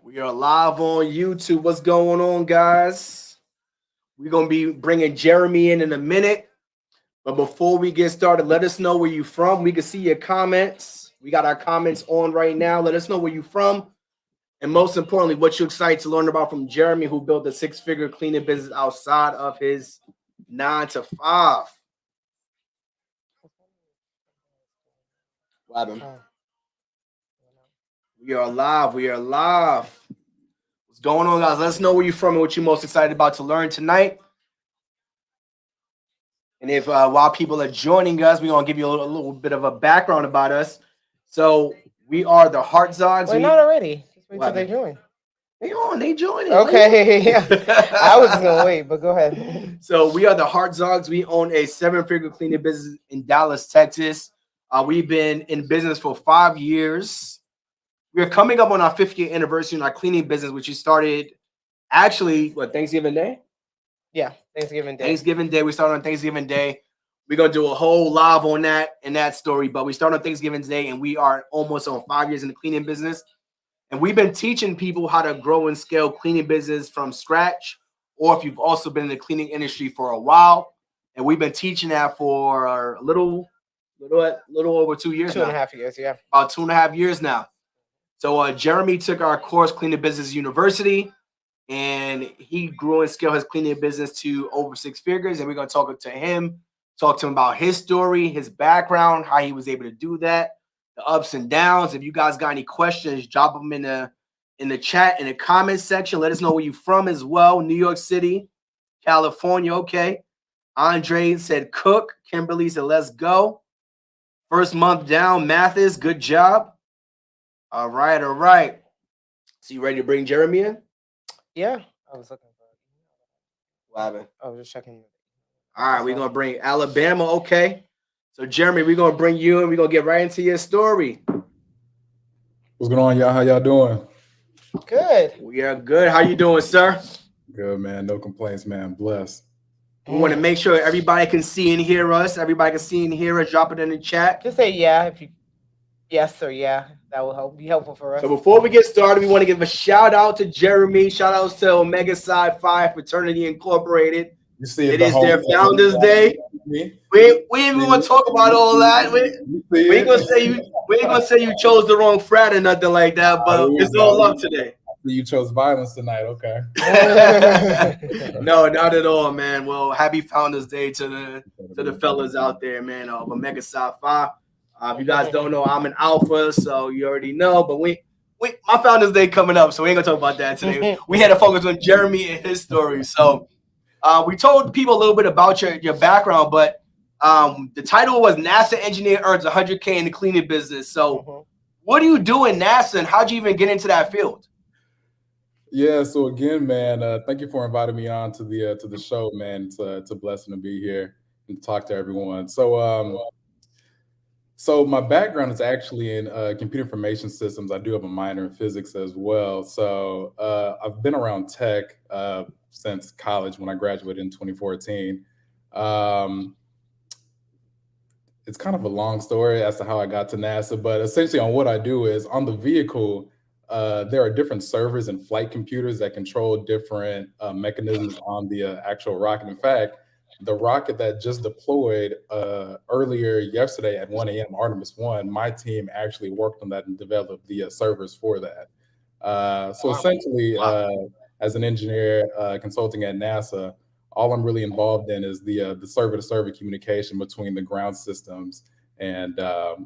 We are live on YouTube. What's going on, guys? We're going to be bringing Jeremy in a minute. But before we get started, let us know where you're from. We can see your comments. We got our comments on right now. Let us know where you're from. And most importantly, what you're excited to learn about from Jeremy, who built a six-figure cleaning business outside of his 9 to 5. What happened? We are live. We are live. What's going on, guys? Let us know where you're from and what you're most excited about to learn tonight. And if while people are joining us, we're going to give you a little bit of a background about us. So we are the Heart Zogs. Wait, not already. Just wait till they join. They joining. Okay. I was just going to wait, but go ahead. So we are the Heart Zogs. We own a 7-figure cleaning business in Dallas, Texas. We've been in business for 5 years. We're coming up on our 5th year anniversary in our cleaning business, which we started actually, Thanksgiving Day? Yeah, Thanksgiving Day. Thanksgiving Day. We started on Thanksgiving Day. We're going to do a whole live on that and that story, but we started on Thanksgiving Day, and we are almost on 5 years in the cleaning business. And we've been teaching people how to grow and scale cleaning business from scratch, or if you've also been in the cleaning industry for a while. And we've been teaching that for a little over 2 years now. 2.5 years, yeah. About 2.5 years now. So Jeremy took our course, Cleaning Business University, and he grew and scaled his cleaning business to over 6 figures. And we're going to talk to him about his story, his background, how he was able to do that, the ups and downs. If you guys got any questions, drop them in the chat, in the comments section. Let us know where you're from as well. New York City, California. Okay. Andre said cook. Kimberly said let's go. First month down. Mathis, good job. All right. So you ready to bring Jeremy in? Yeah. I was looking for it. What happened? I was just checking. All right, we're going to bring Alabama. Okay. So, Jeremy, we're going to bring you in. We're going to get right into your story. What's going on, y'all? How y'all doing? Good. We are good. How you doing, sir? Good, man. No complaints, man. Blessed. We want to make sure everybody can see and hear us. Everybody can see and hear us. Drop it in the chat. Just say yeah if you yes or yeah. That will be helpful for us. So before we get started, we want to give a shout out to Jeremy. Shout out to Omega Psi Phi Fraternity Incorporated. You see it is their Founders Day. We ain't even want to talk about all that. We ain't gonna say you chose the wrong frat or nothing like that. But it's all love today. You chose violence tonight, okay? No, not at all, man. Well, happy Founders Day to the fellas out there, man. Of Omega Psi Phi. If you guys don't know, I'm an alpha, so you already know. But my Founders Day coming up, so we ain't gonna talk about that today. We had to focus on Jeremy and his story. So we told people a little bit about your background, but the title was NASA Engineer Earns 100K in the Cleaning Business. So what do you do in NASA, and how'd you even get into that field? Yeah, so again, man, thank you for inviting me on to the show, man. It's a blessing to be here and talk to everyone. So my background is actually in computer information systems. I do have a minor in physics as well. So I've been around tech since college when I graduated in 2014. It's kind of a long story as to how I got to NASA, but essentially on what I do is on the vehicle, there are different servers and flight computers that control different mechanisms on the actual rocket. In fact, the rocket that just deployed earlier yesterday at 1 a.m., Artemis 1, my team actually worked on that and developed the servers for that. Essentially, as an engineer consulting at NASA, all I'm really involved in is the server-to-server communication between the ground systems and the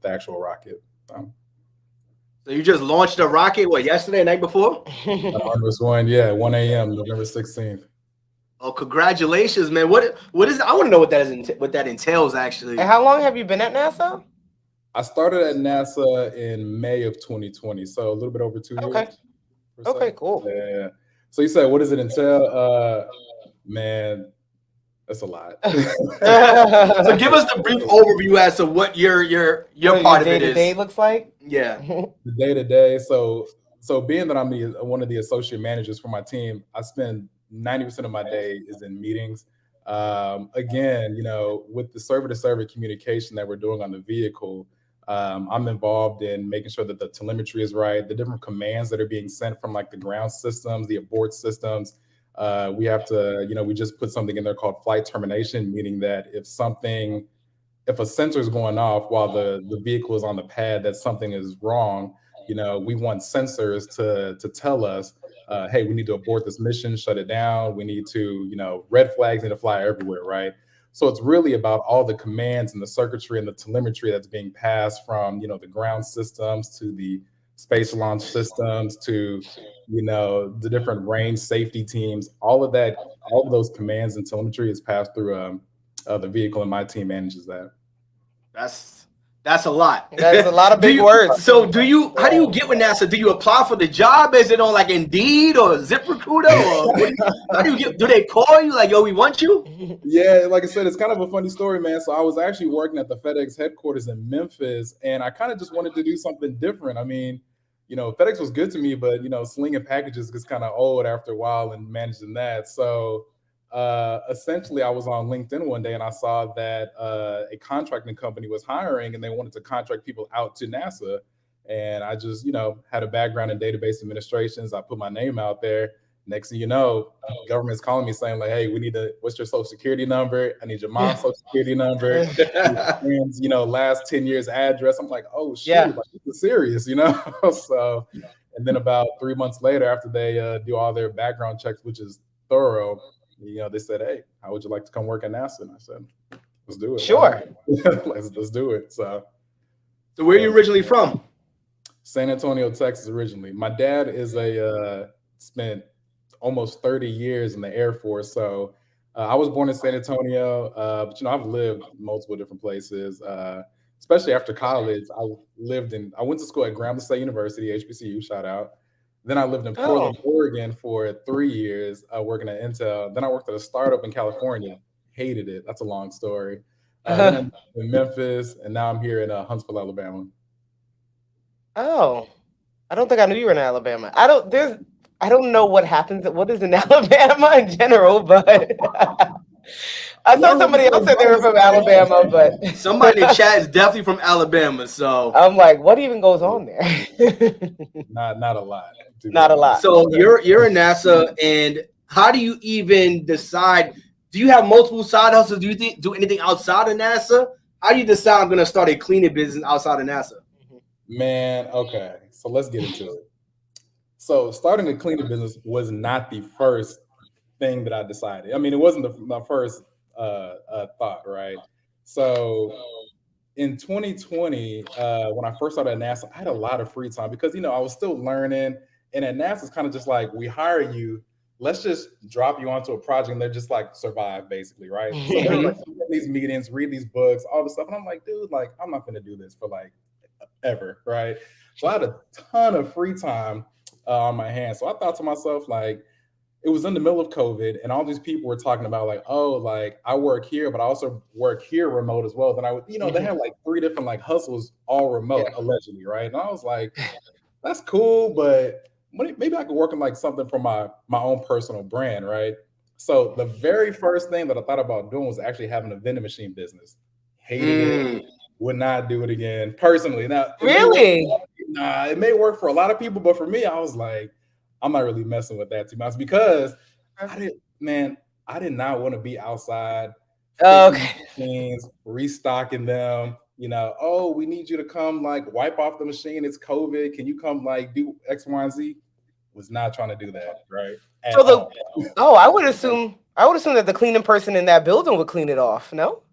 actual rocket. So you just launched a rocket, yesterday, night before? Artemis 1, yeah, 1 a.m., November 16th. Oh, congratulations, man! What is? I want to know what that entails, actually. And how long have you been at NASA? I started at NASA in May of 2020, so a little bit over 2 years. Okay, cool. Yeah. So you said, what does it entail? Man, that's a lot. So give us the brief overview as to what your part of it is. Day looks like. Yeah. The day to day. So being that I'm one of the associate managers for my team, I spend 90% of my day is in meetings. Again, with the server-to-server communication that we're doing on the vehicle, I'm involved in making sure that the telemetry is right, the different commands that are being sent from like the ground systems, the abort systems. We have to, we just put something in there called flight termination, meaning that if a sensor is going off while the vehicle is on the pad, that something is wrong. We want sensors to tell us, hey, we need to abort this mission, shut it down. We need to, red flags need to fly everywhere, right? So it's really about all the commands and the circuitry and the telemetry that's being passed from, the ground systems to the space launch systems to, the different range safety teams. All of that, all of those commands and telemetry is passed through the vehicle, and my team manages that. That's a lot. That's a lot of big words. So how do you get with NASA? Do you apply for the job? Is it on like Indeed or ZipRecruiter, or how do you get? Do they call you like, yo, we want you? Yeah, like I said, it's kind of a funny story, man. So I was actually working at the FedEx headquarters in Memphis, and I kind of just wanted to do something different. I mean, FedEx was good to me, but slinging packages gets kind of old after a while and managing that. So essentially, I was on LinkedIn one day and I saw that a contracting company was hiring and they wanted to contract people out to NASA. And I just, had a background in database administrations. I put my name out there. Next thing you know, government's calling me saying like, hey, what's your social security number? I need your mom's social security number. Friends, last 10 years address. I'm like, oh, shoot, like, this is serious, So, and then about 3 months later, after they do all their background checks, which is thorough, they said, hey, how would you like to come work at NASA? And I said, let's do it. Sure. let's do it. So where are you originally from? San Antonio, Texas, originally. My dad is spent almost 30 years in the Air Force. So I was born in San Antonio, but I've lived multiple different places. Especially after college, I went to school at Grambling State University, HBCU, shout out. Then I lived in Portland, Oregon for 3 years, working at Intel. Then I worked at a startup in California. Hated it. That's a long story. Then I'm in Memphis, and now I'm here in Huntsville, Alabama. Oh, I don't think I knew you were in Alabama. I don't know what happens. What is in Alabama in general, but I saw somebody else said they were from Alabama, but somebody in the chat is definitely from Alabama. So I'm like, what even goes on there? Not a lot. Not a lot. So you're in NASA, and how do you even decide? Do you have multiple side hustles? Do you do anything outside of NASA? How do you decide I'm going to start a cleaning business outside of NASA? Man, okay. So let's get into it. So starting a cleaning business was not the first thing that I decided. I mean, it wasn't my first thought, right? So in 2020, when I first started at NASA, I had a lot of free time because, I was still learning. And at NASA, it's kind of just like, we hire you, let's just drop you onto a project and they're just like survive, basically, right? So they're like, these meetings, read these books, all this stuff. And I'm like, dude, like, I'm not going to do this for like ever, right? So I had a ton of free time on my hands. So I thought to myself, like, it was in the middle of COVID and all these people were talking about like, oh, like I work here, but I also work here remote as well. Then I would, they had like 3 different like hustles all remote, allegedly, right? And I was like, that's cool, but maybe I could work on like something for my own personal brand, right? So the very first thing that I thought about doing was actually having a vending machine business. Hated it, would not do it again personally. Now, really? It may work for a lot of people, but for me, I was like, I'm not really messing with that too much because I did not want to be outside machines, restocking them. Oh, we need you to come like wipe off the machine. It's COVID. Can you come like do X, Y, and Z? Was not trying to do that, right? I would assume that the cleaning person in that building would clean it off. No,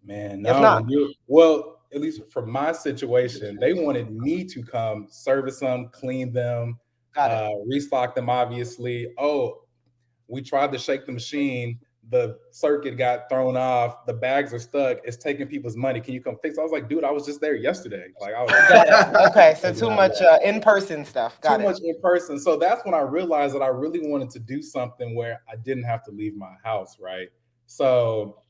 man, no. Well, at least for my situation, they wanted me to come service them, clean them, restock them. Obviously, we tried to shake the machine. The circuit got thrown off. The bags are stuck. It's taking people's money. Can you come fix it? I was like, dude, I was just there yesterday. Like, I was okay. So too much in-person stuff. Too much in person. So that's when I realized that I really wanted to do something where I didn't have to leave my house, right? So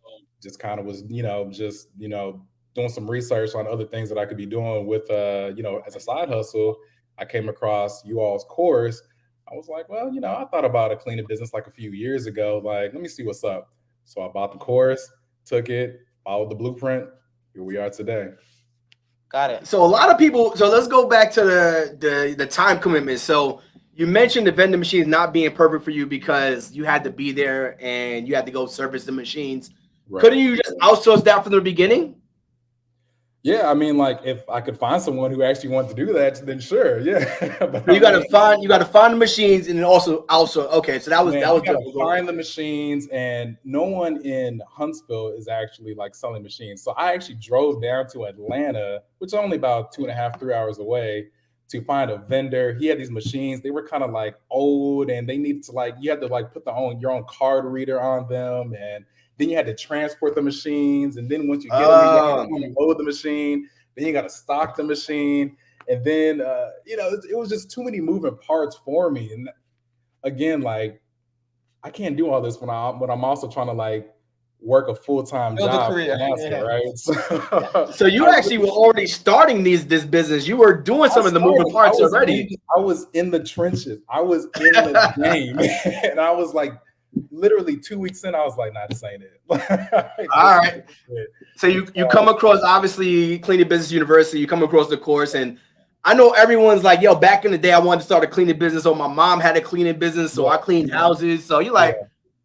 just kind of was, doing some research on other things that I could be doing with, as a side hustle. I came across you all's course. I was like, well, I thought about a cleaning business like a few years ago. Like, let me see what's up. So I bought the course, took it, followed the blueprint. Here we are today. Got it. So a lot of people. So let's go back to the time commitment. So you mentioned the vending machines not being perfect for you because you had to be there and you had to go service the machines. Right. Couldn't you just outsource that from the beginning? Yeah, I mean, like if I could find someone who actually wanted to do that, then sure, yeah. But You got to find the machines and then also okay. So that was man, that was you gotta difficult. find the machines, and no one in Huntsville is actually like selling machines. So I actually drove down to Atlanta, which is only about 2.5, 3 hours away, to find a vendor. He had these machines. They were kind of like old, and they needed to like you had to like put your own card reader on them, and then you had to transport the machines, and then once you get them, you got to load the machine. Then you got to stock the machine, and then it was just too many moving parts for me. And again, like I can't do all this when I'm also trying to like work a full-time Build a job career. for NASA, Yeah. right? So you actually were already starting this business. You were doing some of the moving parts already. I was in the trenches. I was in the game, and I was like, literally 2 weeks in, I was like, nah, this ain't it. All right. So you come across, obviously, Cleaning Business University, you come across the course, and I know everyone's like, yo, back in the day, I wanted to start a cleaning business, or my mom had a cleaning business, so I cleaned houses. So you're like,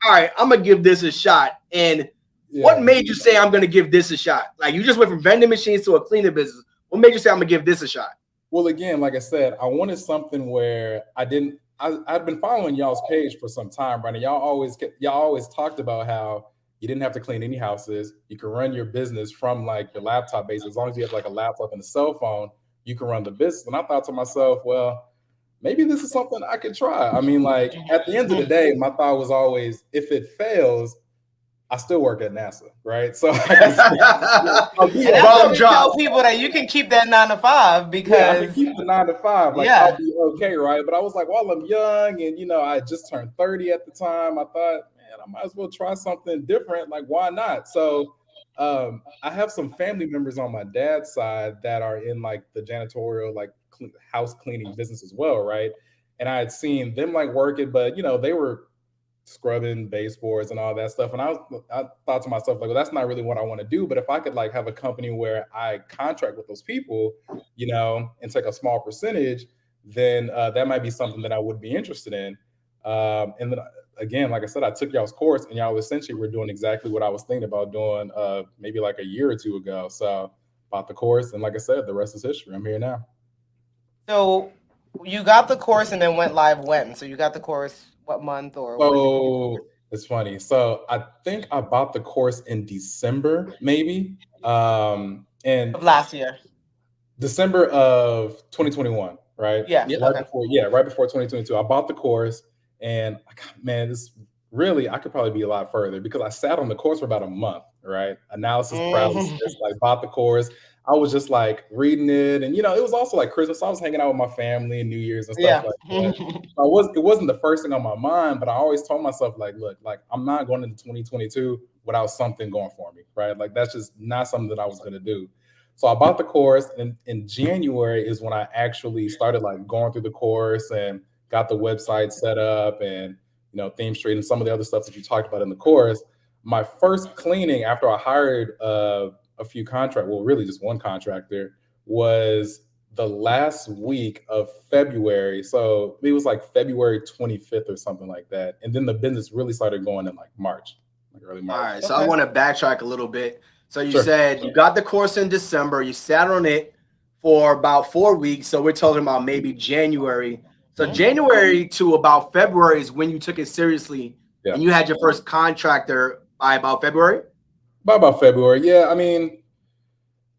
all right, I'm going to give this a shot. And what made you say I'm going to give this a shot? Like, you just went from vending machines to a cleaning business. What made you say I'm going to give this a shot? Well, again, like I said, I wanted something where I'd been following y'all's page for some time, right? And y'all always talked about how you didn't have to clean any houses. You can run your business from like your laptop base. As long as you have like a laptop and a cell phone, you can run the business. And I thought to myself, well, maybe this is something I could try. I mean, like at the end of the day, my thought was always, if it fails, I still work at NASA, right? So I'll tell people that you can keep that 9 to 5 because I can keep the 9 to 5, like I'll be okay, right? But I was like, while I'm young and I just turned 30 at the time, I thought, man, I might as well try something different. Like, why not? So I have some family members on my dad's side that are in like the janitorial, like house cleaning business as well, right? And I had seen them like working, but they were scrubbing baseboards and all that stuff. And I thought to myself, like, well, that's not really what I want to do. But if I could like have a company where I contract with those people, and take a small percentage, then that might be something that I would be interested in. And then again, like I said, I took y'all's course, and y'all essentially were doing exactly what I was thinking about doing maybe like a year or two ago. So bought the course, and like I said, the rest is history. I'm here now. So you got the course and then went live when? So you got the course what month or? So it's funny. So I think I bought the course in December, maybe, and of last year. December of 2021, right? Yeah. Right before 2022. I bought the course, and man, this really I could probably be a lot further because I sat on the course for about a month, right? Analysis paralysis, like bought the course. I was just like reading it, and it was also like Christmas. So I was hanging out with my family and New Year's and stuff like that. It wasn't the first thing on my mind, but I always told myself, like, look, like I'm not going into 2022 without something going for me, right? Like that's just not something that I was gonna do. So I bought the course, and in January is when I actually started like going through the course and got the website set up and Theme Street and some of the other stuff that you talked about in the course. My first cleaning after I hired a few really just one contractor, was the last week of February. So it was like February 25th or something like that. And then the business really started going in like March, like early March. All right. So I want to backtrack a little bit. So you said you got the course in December, you sat on it for about 4 weeks. So we're talking about maybe January. So January to about February is when you took it seriously, and you had your first contractor by about February? By about February, yeah. I mean,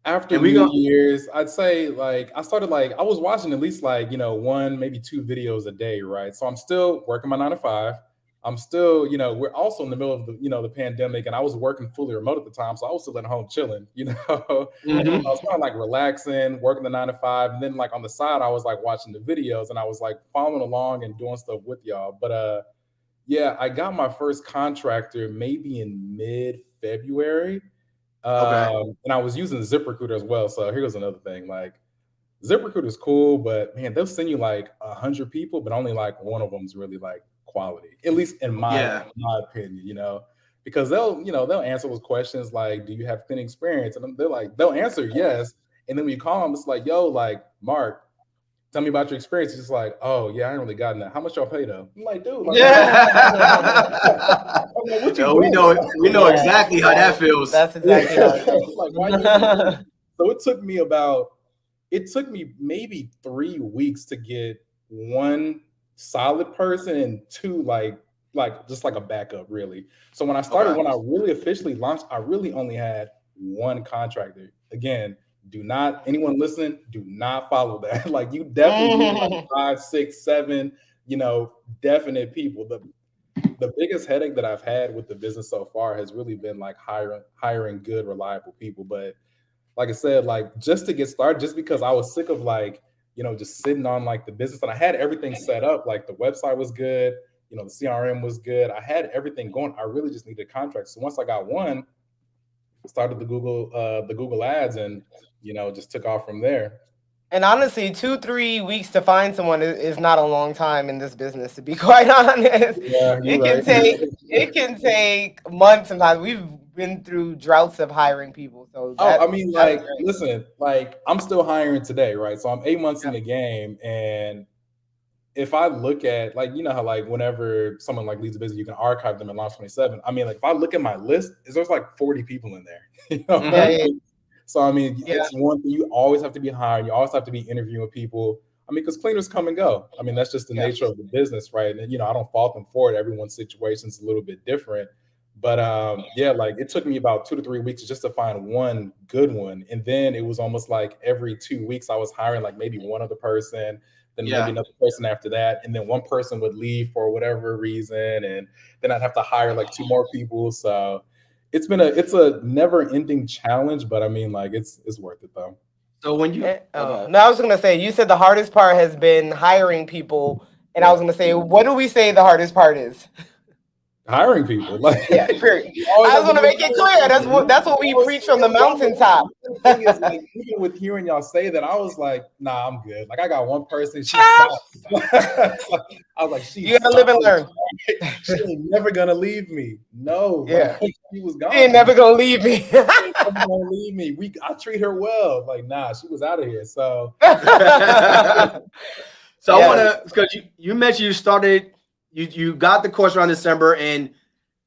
after New Year's, I'd say like I started like I was watching at least like 1, maybe 2 videos a day, right? So I'm still working my 9 to 5. I'm still, we're also in the middle of the, the pandemic, and I was working fully remote at the time, so I was still at home chilling, I was kind of like relaxing, working the 9 to 5, and then like on the side, I was like watching the videos, and I was like following along and doing stuff with y'all. But I got my first contractor maybe in mid-February. And I was using ZipRecruiter as well. So here goes another thing. Like ZipRecruiter is cool, but man, they'll send you like 100 people, but only like one of them is really like quality, at least in my opinion, because they'll answer those questions like, do you have cleaning experience? And they're like, they'll answer yes. And then when you call them, it's like, yo, like, Mark, tell me about your experience. It's just like, oh yeah, I ain't really gotten that. How much y'all pay though? I'm like, dude, like, I'm like, what you Yo, doing? we know exactly how that feels. That's exactly how it feels. Like, why you so it took me maybe 3 weeks to get one solid person and two like just like a backup, really. So when I started, when I really officially launched, I really only had one contractor. Again, do not, anyone listening, do not follow that. Like, you definitely need like 5, 6, 7, definite people. The biggest headache that I've had with the business so far has really been like hiring good, reliable people. But like I said, like, just to get started, just because I was sick of like, just sitting on like the business, and I had everything set up, like the website was good, the CRM was good. I had everything going. I really just needed a contract. So once I got one, I started the Google ads, and just took off from there. And honestly, 2-3 weeks to find someone is not a long time in this business, to be quite honest. Yeah, you're right. It can take months sometimes. We've been through droughts of hiring people. So listen, like, I'm still hiring today, right? So I'm 8 months in the game, and if I look at, like, how like whenever someone like leads a business, you can archive them in Launch 27. I mean, like, if I look at my list, there's like 40 people in there. So I mean, it's one thing, you always have to be hiring, you always have to be interviewing people. I mean, because cleaners come and go. I mean, that's just the nature of the business, right? And I don't fault them for it. Everyone's situation is a little bit different. But like, it took me about 2 to 3 weeks just to find one good one. And then it was almost like every 2 weeks I was hiring like maybe one other person, then maybe another person after that. And then one person would leave for whatever reason. And then I'd have to hire like 2 more people. So it's a never-ending challenge, but I mean, like, it's worth it though. So when you no, I was gonna say, you said the hardest part has been hiring people, and I was gonna say, what do we say the hardest part is? Hiring people. Like, period. I was gonna make it clear. That's what we preach from the mountaintop. The thing is, like, even with hearing y'all say that, I was like, nah, I'm good. Like, I got one person. She stopped. I was like, you gotta live and learn. She ain't never gonna leave me. No. Yeah. Like, she was gone. She ain't never gonna leave me. She ain't never gonna leave me. I treat her well. Like, nah, she was out of here. So So I wanna, because you mentioned you started, you got the course around December, and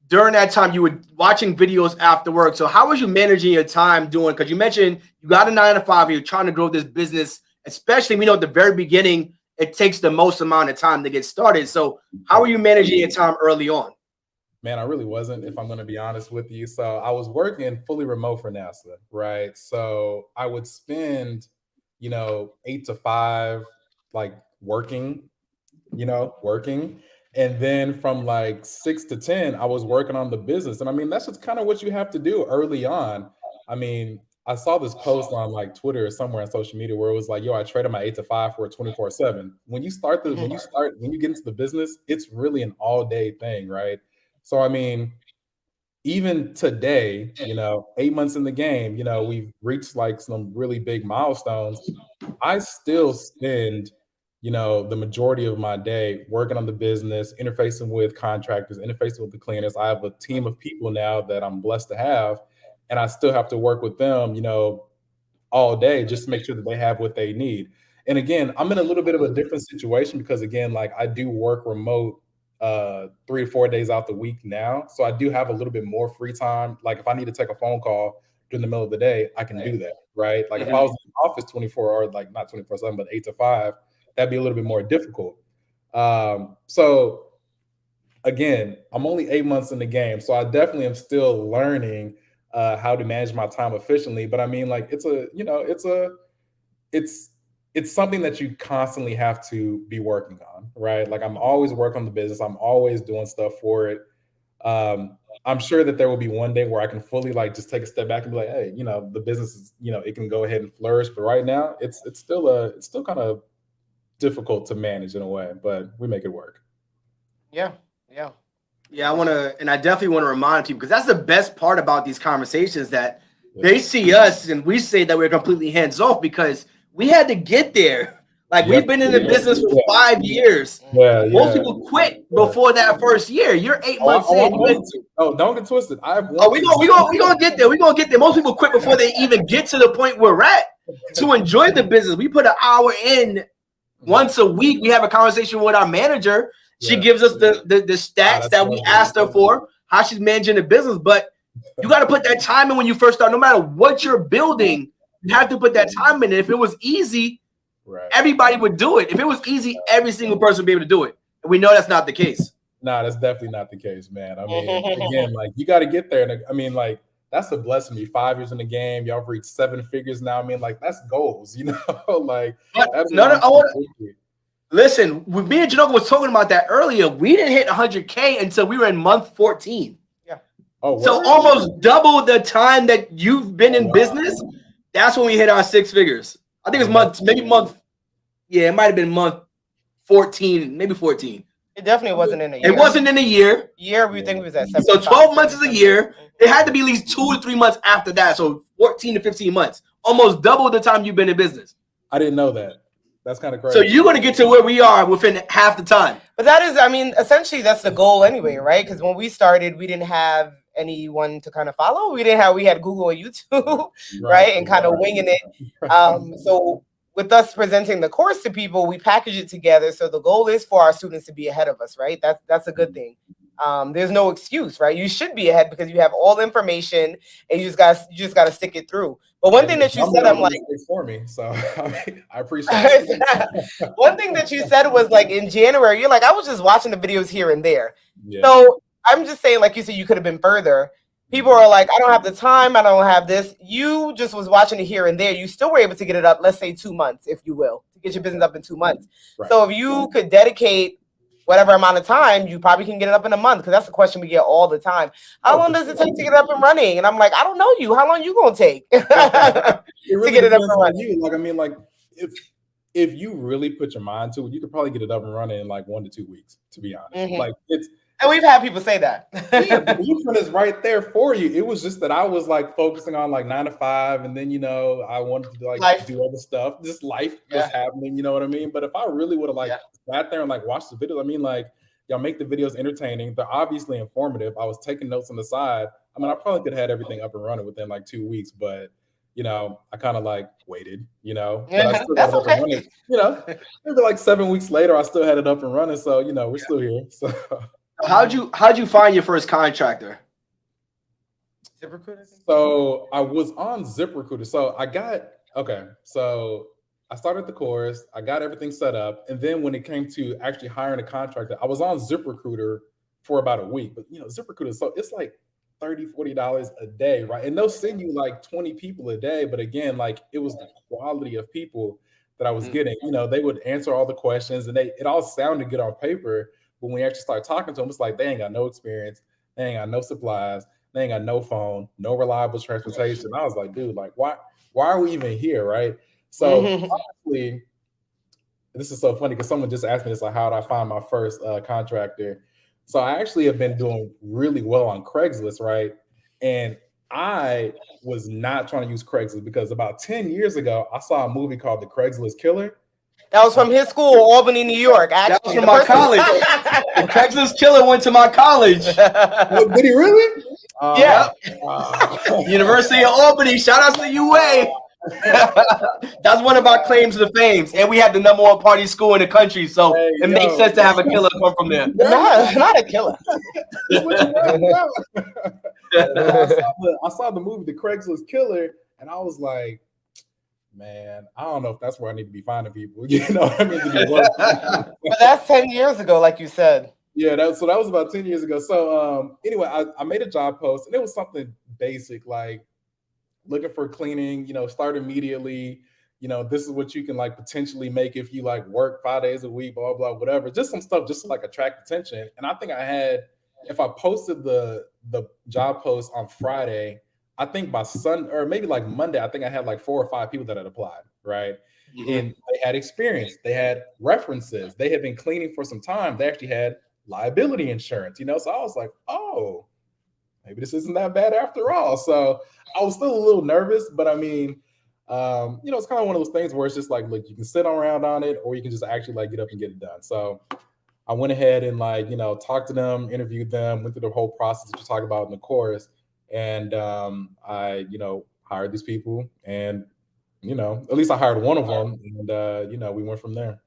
during that time you were watching videos after work. So how was you managing your time doing? Because you mentioned you got a 9 to 5, you're trying to grow this business, especially we know at the very beginning it takes the most amount of time to get started. So how are you managing your time early on? Man, I really wasn't, if I'm going to be honest with you. So I was working fully remote for NASA, right? So I would spend, 8 to 5, like, working. And then from like 6 to 10, I was working on the business. And I mean, that's just kind of what you have to do early on. I mean, I saw this post on like Twitter or somewhere on social media where it was like, yo, I traded my 8 to 5 for a 24/7. When you get into the business, it's really an all day thing, right? So, I mean, even today, 8 months in the game, we've reached like some really big milestones. I still spend the majority of my day working on the business, interfacing with contractors, interfacing with the cleaners. I have a team of people now that I'm blessed to have, and I still have to work with them, all day just to make sure that they have what they need. And again, I'm in a little bit of a different situation because, again, like, I do work remote 3 to 4 days out the week now. So I do have a little bit more free time. Like, if I need to take a phone call during the middle of the day, I can do that, right? Like, if I was in the office 24 or like not 24/7, but 8 to 5, that'd be a little bit more difficult. So again, I'm only 8 months in the game, so I definitely am still learning how to manage my time efficiently. But I mean, like, it's something that you constantly have to be working on, right? Like, I'm always working on the business. I'm always doing stuff for it. I'm sure that there will be one day where I can fully like just take a step back and be like, hey, the business is, it can go ahead and flourish. But right now, it's still kind of difficult to manage in a way, but we make it work. Yeah. I definitely want to remind people, because that's the best part about these conversations, that they see us and we say that we're completely hands off because we had to get there. Like, we've been in the business for 5 years. Most people quit before that first year. You're 8 months in. Oh, don't get twisted. We gonna get there. We're gonna get there. Most people quit before they even get to the point we're at. to enjoy the business. We put an hour in once a week. We have a conversation with our manager. She gives us the stats that we asked her for, how she's managing the business. But you got to put that time in when you first start. No matter what you're building, you have to put that time in. And if it was easy, everybody would do it. If it was easy, every single person would be able to do it. And we know that's not the case. No, that's definitely not the case, man. I mean, again, like you got to get there. And I mean, like that's a blessing. Me 5 years in the game, y'all reached 7 figures now. I mean, like that's goals, you know. Like listen. Me and Janoka was talking about that earlier. We didn't hit 100K until we were in month 14. Yeah. Oh, so almost double the time that you've been in business. That's when we hit our 6 figures. I think it's month. Yeah, it might have been month 14, maybe 14. It definitely wasn't in a year. It wasn't in a year. We think we was at 75. So 12 months is a year. It had to be at least 2 to 3 months after that. So 14 to 15 months. Almost double the time you've been in business. I didn't know that. That's kind of crazy. So you're going to get to where we are within half the time. But that is, I mean, essentially that's the goal anyway, right? Because when we started, we didn't have anyone to kind of follow. We had Google and YouTube, right? And kind of winging it. So with us presenting the course to people, we package it together. So the goal is for our students to be ahead of us, right? That's a good thing. There's no excuse, right? You should be ahead because you have all the information and you just got to stick it through. But one thing that you said, I'm like, for me, so I appreciate it. One thing that you said was like in January, you're like, I was just watching the videos here and there. Yeah. So I'm just saying, like you said, you could have been further. People are like, I don't have the time. I don't have this. You just was watching it here and there. You still were able to get it up, let's say 2 months, if you will, to get your business up in 2 months. Right. So if you could dedicate whatever amount of time, you probably can get it up in a month. Because that's the question we get all the time. How long does it take to get it up and running? And I'm like, I don't know you. How long you going to take to get it up and running? Like, I mean, like if you really put your mind to it, you could probably get it up and running in like 1 to 2 weeks, to be honest. Like and we've had people say that. The blueprint is right there for you. It was just that I was like focusing on like 9 to 5, and then I wanted to like do other stuff. Just life was happening, you know what I mean? But if I really would have sat there and like watched the videos, I mean, like y'all make the videos entertaining. They're obviously informative. I was taking notes on the side. I mean, I probably could have had everything up and running within like 2 weeks, but I kind of like waited, but I still got it up and running. Maybe like 7 weeks later, I still had it up and running. So, we're still here. So. How'd you find your first contractor? ZipRecruiter? So I was on ZipRecruiter. So so I started the course, I got everything set up. And then when it came to actually hiring a contractor, I was on ZipRecruiter for about a week. But ZipRecruiter, so it's like $30, $40 a day, right? And they'll send you like 20 people a day. But again, like it was the quality of people that I was getting. They would answer all the questions and it all sounded good on paper. But when we actually started talking to them, it's like they ain't got no experience, they ain't got no supplies, they ain't got no phone, no reliable transportation. I was like, dude, like why are we even here, right? So honestly, this is so funny because someone just asked me this, like, how did I find my first contractor? So I actually have been doing really well on Craigslist, right? And I was not trying to use Craigslist because about 10 years ago, I saw a movie called The Craigslist Killer. That was from his school, Albany, New York. Actually, that was from my college. The Craigslist Killer went to my college. Did he really? Yeah. University of Albany. Shout out to the UA. That's one of our claims to fame. And we have the ¡1 party school in the country. So it makes sense to have a killer come from there. Not a killer. I saw the movie The Craigslist Killer, and I was like, man, I don't know if that's where I need to be finding people. You know what I mean? But that's 10 years ago, like you said. Yeah, that was about 10 years ago. So anyway, I made a job post, and it was something basic, like looking for cleaning, start immediately. This is what you can like potentially make if you like work 5 days a week, blah, blah, whatever. Just some stuff just to like attract attention. And I think if I posted the job post on Friday, I think by Sunday or maybe like Monday, I think I had like 4 or 5 people that had applied, right? Mm-hmm. And they had experience, they had references, they had been cleaning for some time, they actually had liability insurance, So I was like, oh, maybe this isn't that bad after all. So I was still a little nervous, but I mean, it's kind of one of those things where it's just like, look, you can sit around on it, or you can just actually like get up and get it done. So I went ahead and like, talked to them, interviewed them, went through the whole process that you talk about in the course. And I, hired these people, and you know, at least I hired one of them, and you know, we went from there.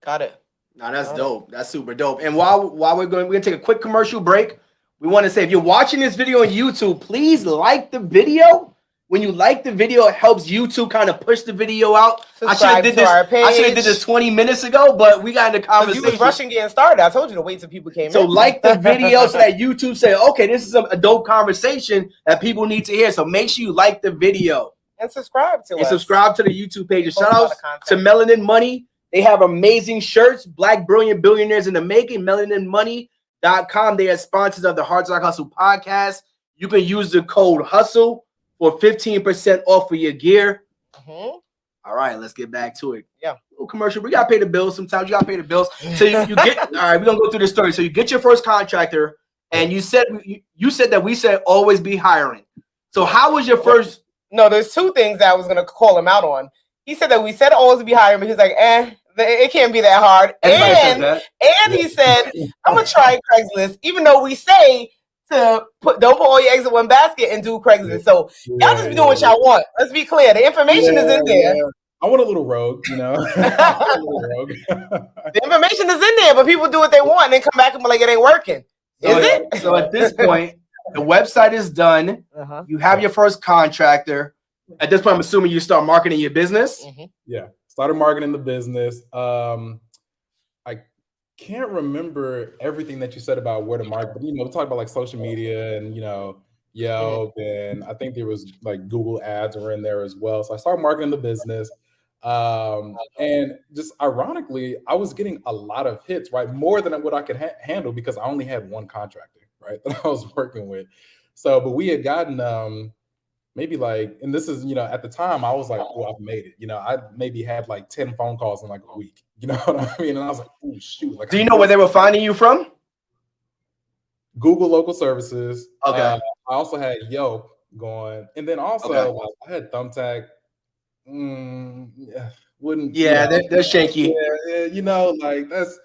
Got it. No, that's dope. That's super dope. And while we're gonna take a quick commercial break, we want to say if you're watching this video on YouTube, please like the video. When you like the video, it helps YouTube kind of push the video out. I should have did this 20 minutes ago, but we got in the conversation. You was rushing getting started. I told you to wait till people came in. So like the video so that YouTube say, okay, this is a dope conversation that people need to hear. So make sure you like the video. And subscribe to us. And subscribe to the YouTube page. And shout out to Melanin Money. They have amazing shirts. Black Brilliant Billionaires in the Making. MelaninMoney.com. They are sponsors of the Hard Rock Hustle podcast. You can use the code HUSTLE for 15% off for your gear. All right, let's get back to it. Yeah. A little commercial. We got to pay the bills sometimes. You got to pay the bills. So you get, all right, we're going to go through this story. So you get your first contractor, and you said that we said always be hiring. So how was your first? No, there's two things that I was going to call him out on. He said that we said always be hiring, but he's like, it can't be that hard. And he said, I'm going to try Craigslist, even though we say don't put all your eggs in one basket and do Craigslist. So y'all just be doing what y'all want. Let's be clear. The information is in there. I want a little rogue, you know. The information is in there, but people do what they want and then come back and be like, it ain't working. Is it? So at this point, the website is done. You have your first contractor. At this point, I'm assuming you start marketing your business. Yeah, started marketing the business. I can't remember everything that you said about where to market, but you know, we talked about like social media and you know, Yelp, and I think there was like Google ads were in there as well. So I started marketing the business. And just ironically, I was getting a lot of hits, right? More than what I could handle because I only had one contractor, right? That I was working with. So, but we had gotten maybe like, and this is, you know, at the time I was like, oh, I've made it. You know, I maybe had like 10 phone calls in like a week. You know what I mean? And I was like, oh shoot. Like, do you know where they were finding you from? Google local services. Okay. I also had Yelp going, and then also like, I had Thumbtack. They're shaky. Yeah, you know, like that's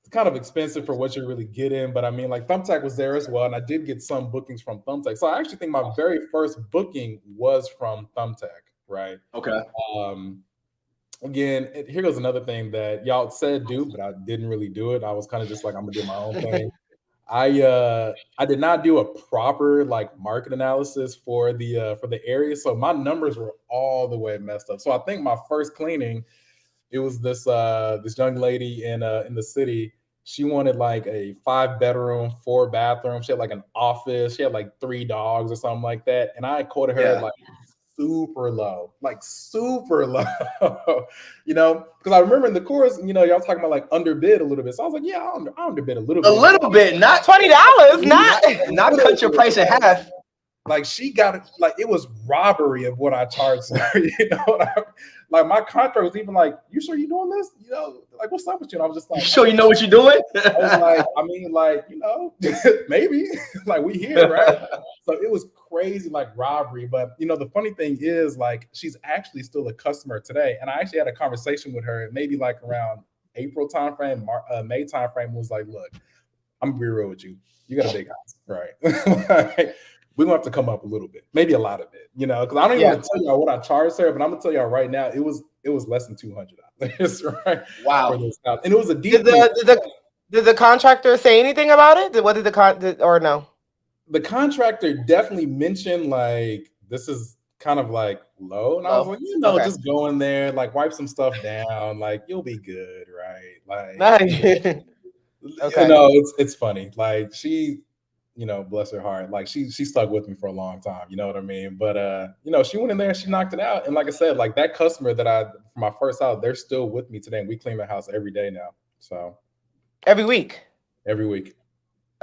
kind of expensive for what you're really getting. But I mean, like Thumbtack was there as well, and I did get some bookings from Thumbtack. So I actually think my very first booking was from Thumbtack, right? Okay. Again, here goes another thing that y'all said do, but I didn't really do it. I was kind of just like, I'm gonna do my own thing. I did not do a proper like market analysis for the area, so my numbers were all the way messed up. So I think my first cleaning, it was this young lady in the city. She wanted like a 5-bedroom, 4-bathroom. She had like an office. She had like 3 dogs or something like that, and I quoted her like super low, you know, because I remember in the course, you know, y'all talking about like underbid a little bit. So I was like, yeah, I underbid a little bit, not $20, not cut your price in half. Like she got it, like it was robbery of what I charged her, you know. Like my contract was even like, you sure you doing this? You know, like what's up with you? And I was just like, you sure you know what you're doing? I was like, I mean, like, you know, maybe like we here, right? So it was crazy, like robbery. But you know, the funny thing is, like, she's actually still a customer today. And I actually had a conversation with her, maybe like around April timeframe, May timeframe. Was like, look, I'm gonna be real with you. You got a big house, right? We're gonna have to come up a little bit, maybe a lot of it, you know, because I don't even want to tell y'all what I charged her, but I'm gonna tell y'all right now, it was less than $200, right? Wow. For this house. And it was a deep. Did the contractor say anything about it? What did or no? The contractor definitely mentioned like this is kind of like low, and I was like, you know, just go in there, like wipe some stuff down, like you'll be good, right? Like, you know, it's funny, like she. You know, bless her heart. Like she stuck with me for a long time. You know what I mean? But you know, she went in there and she knocked it out. And like I said, like that customer that for my first house, they're still with me today. And we clean the house every day now. So every week. Every week.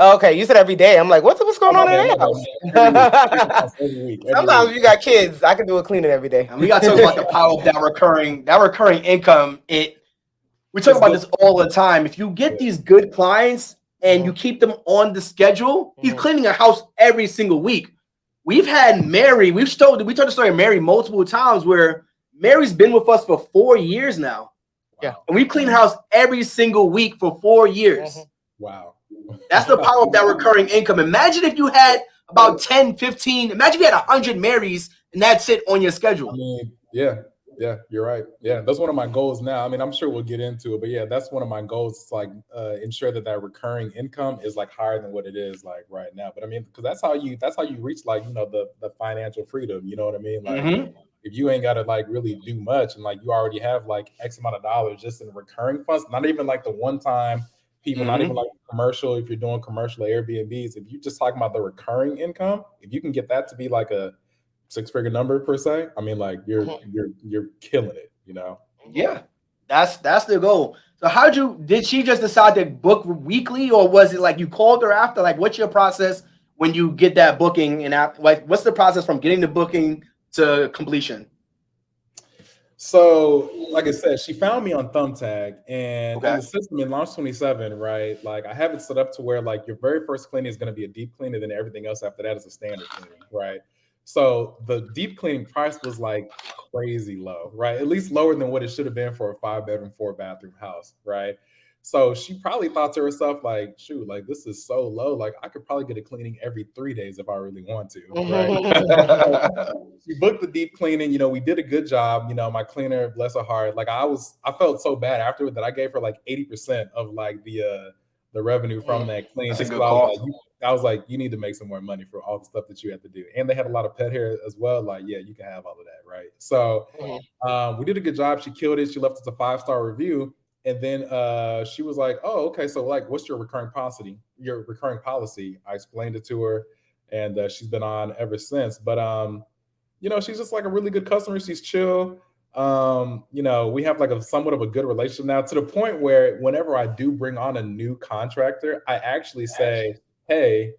Okay, you said every day. I'm like, what's going on in there? Every week. Sometimes you got kids. I can do a cleaning every day. And we got to talk about the power of that recurring income. We talk about this all the time. If you get these good clients and you keep them on the schedule, he's cleaning a house every single week. We've had Mary, we told the story of Mary multiple times where Mary's been with us for 4 years now. Yeah. And we clean house every single week for 4 years. Wow. That's the power of that recurring income. Imagine if you had about 10, 15, imagine if you had 100 Marys and that's it on your I schedule. mean, yeah, you're right. Yeah, that's one of my goals now. I mean, I'm sure we'll get into it, but yeah, that's one of my goals. It's like ensure that recurring income is like higher than what it is like right now. But I mean, because that's how you reach like the financial freedom. You know what I mean? Like Mm-hmm. if you ain't got to like really do much and like you already have like X amount of dollars just in recurring funds, not even like the one time people, not even Mm-hmm. like commercial. If you're doing commercial Airbnbs, if you just talking about the recurring income, if you can get that to be like a six-figure number per se, I mean, like you're killing it, you know. Yeah, that's the goal. So did she just decide to book weekly, or was it like you called her after? Like, what's your process when you get that booking, and like what's the process from getting the booking to completion? So, like I said, she found me on Thumbtack, and in Okay. the system in Launch 27, right? Like I have it set up to where like your very first cleaning is going to be a deep clean, and then everything else after that is a standard cleaning, right? So the deep cleaning price was like crazy low, right? At least lower than what it should have been for a 5 bedroom, 4 bathroom house, right? So she probably thought to herself, like, shoot, like this is so low. Like I could probably get a cleaning every 3 days if I really want to, right? She booked the deep cleaning. We did a good job. My cleaner, bless her heart. Like I felt so bad afterward that I gave her like 80% of like the revenue from that clean. That's a Just good because call. I was like, you need to make some more money for all the stuff that you have to do. And they had a lot of pet hair as well. Like, yeah, you can have all of that, right? So we did a good job. She killed it. She left us a 5-star review. And then she was like, oh, okay. So like, what's your recurring policy? Your recurring policy. I explained it to her, and she's been on ever since. But she's just like a really good customer. She's chill. We have like a somewhat of a good relationship now, to the point where whenever I do bring on a new contractor, I actually say, hey,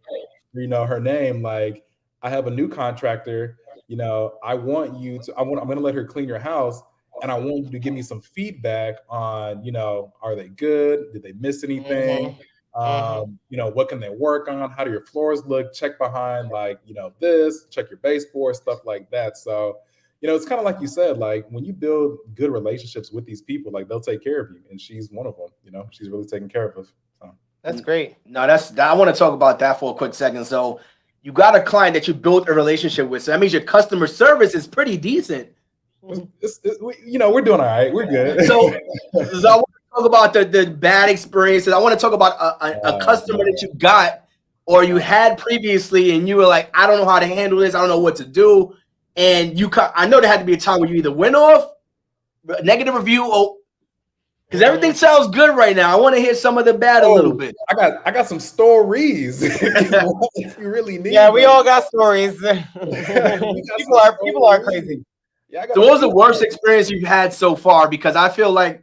her name, like, I have a new contractor, I'm going to let her clean your house, and I want you to give me some feedback on, are they good? Did they miss anything? What can they work on? How do your floors look? Check behind, like, this, check your baseboard, stuff like that. So, it's kind of like you said, like when you build good relationships with these people, like they'll take care of you. And she's one of them, she's really taking care of us. So. That's great. No, I want to talk about that for a quick second. So you got a client that you built a relationship with. So that means your customer service is pretty decent. We're doing all right. We're good. So I want to talk about the bad experiences. I want to talk about a customer that you got or you had previously, and you were like, I don't know how to handle this. I don't know what to do. And I know there had to be a time where you either went off, a negative review, or because everything sounds good right now. I want to hear some of the bad a little bit. I got some stories if you really need. Yeah, we all got stories. people are crazy. Yeah, so what was the worst experience you've had so far? Because I feel like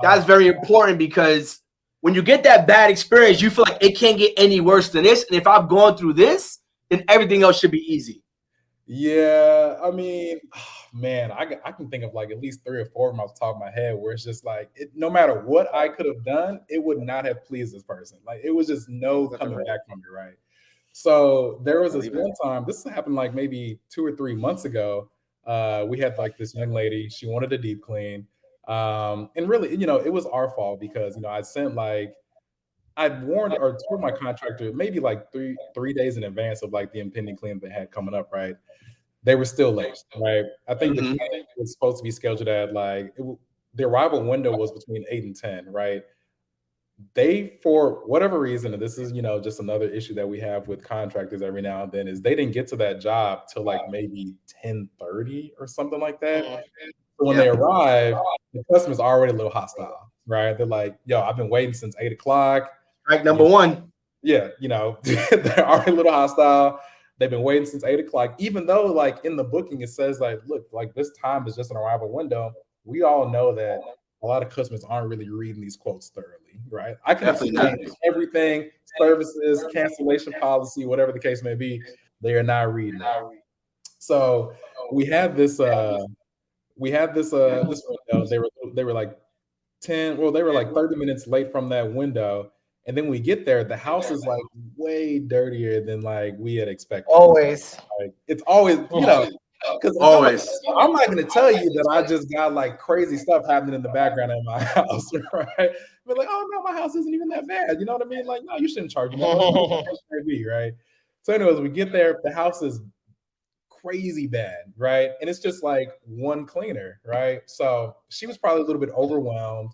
that's very important, because when you get that bad experience, you feel like it can't get any worse than this. And if I've gone through this, then everything else should be easy. Yeah, I mean, man, I can think of like at least 3 or 4 of them off the top of my head where it's just like, no matter what I could have done, it would not have pleased this person. Like it was just no coming back from it, right? So there was this one time, this happened like maybe 2 or 3 months ago. We had like this young lady, she wanted a deep clean. And really, it was our fault because, I'd warned or told my contractor maybe like three days in advance of like the impending clean they had coming up, right? They were still late, right? I think the clean was supposed to be scheduled at like, the arrival window was between 8 and 10, right? They, for whatever reason, and this is, just another issue that we have with contractors every now and then, is they didn't get to that job till like maybe 10:30 or something like that. So when they arrive, the customer's already a little hostile, right? They're like, yo, I've been waiting since 8 o'clock. Right, number one. Yeah, they're already a little hostile. They've been waiting since 8 o'clock, even though like in the booking, it says like, look, like this time is just an arrival window. We all know that a lot of customers aren't really reading these quotes thoroughly, right? I can explain everything, services, cancellation policy, whatever the case may be, they are not reading it. So we had this window. They were like 30 minutes late from that window. And then we get there, the house is like way dirtier than like we had expected. Always. Like, it's always, because I'm not going to tell you that I just got like crazy stuff happening in the background in my house, right? But like, oh no, my house isn't even that bad. You know what I mean? Like, no, you shouldn't charge me that much, right? So anyways, we get there, the house is crazy bad, right? And it's just like one cleaner, right? So she was probably a little bit overwhelmed.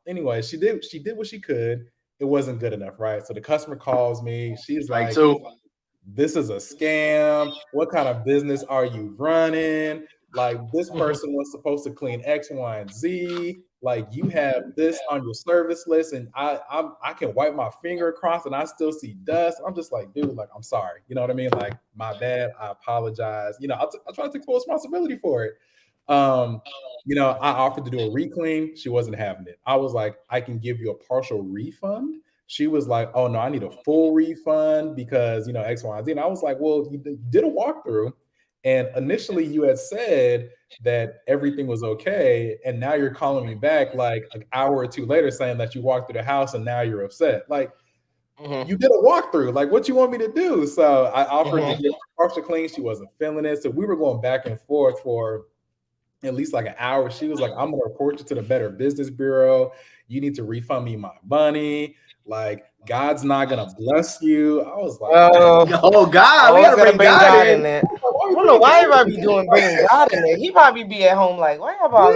Anyway, she did what she could. It wasn't good enough, right? So the customer calls me. She's Like, like, so this is a scam. What kind of business are you running? Like, this person was supposed to clean X, Y, and Z. Like, you have this on your service list, and I can wipe my finger across and I still see dust. I'm just like, dude, like, I'm sorry. You know what I mean? Like, my bad. I apologize. You know, I try to take full responsibility for it. You know, I offered to do a reclaim. She wasn't having it. I was like, I can give you a partial refund. She was like, oh no, I need a full refund because, you know, X, Y, and Z. And I was like, well, you did a walkthrough. And initially you had said that everything was okay. And now you're calling me back like an hour or two later saying that you walked through the house and now you're upset. Like, you did a walkthrough. Like, what you want me to do? So I offered to give her partial clean. She wasn't feeling it. So we were going back and forth for at least like an hour. She was like, I'm gonna report you to the Better Business Bureau. You need to refund me my money. Like, God's not gonna bless you. I was like, oh God, we always gotta bring God in. there. I don't know why everybody be bringing God in there. He probably be at home like, why y'all God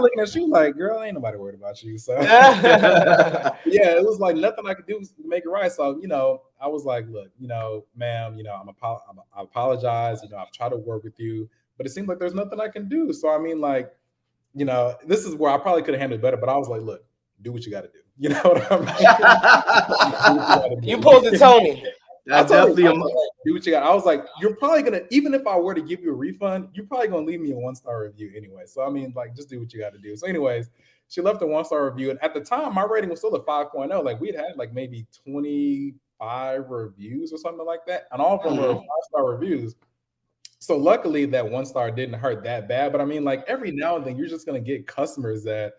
looking at you like, girl, ain't nobody worried about you. So yeah, it was like nothing I could do was make it right. So, you know, I was like, look, you know, ma'am, you know, I apologize. You know, I've tried to work with you, but it seems like there's nothing I can do. So I mean, like, you know, this is where I probably could have handled it better, but I was like, look, do what you got to do. You know what I mean? You pulled the Tony. That's definitely do what you got. I was like, you're probably gonna, even if I were to give you a refund, you're probably gonna leave me a 1-star review anyway. So I mean, like, just do what you got to do. So, anyways, she left a 1-star review, and at the time, my rating was still a 5.0. Like, we'd had like maybe 25 reviews or something like that, and all of them were 5-star reviews. So luckily, that 1-star didn't hurt that bad. But I mean, like, every now and then, you're just gonna get customers that